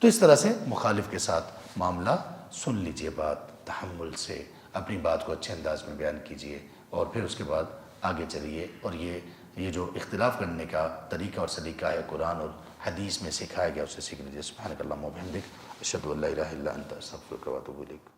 تو اس طرح سے مخالف کے ساتھ معاملہ، سن لیجئے بات تحمل سے، اپنی بات کو اچھے انداز میں بیان کیجئے اور پھر اس کے بعد آگے چلیے۔ اور یہ جو اختلاف کرنے کا طریقہ اور سلیقہ ہے قرآن اور حدیث میں سکھایا گیا، اسے سیکھ لیجیے۔ سبحانک اللہم و بحمدک، اشہد ان لا الہ الا انت، استغفرک و اتوب الیک۔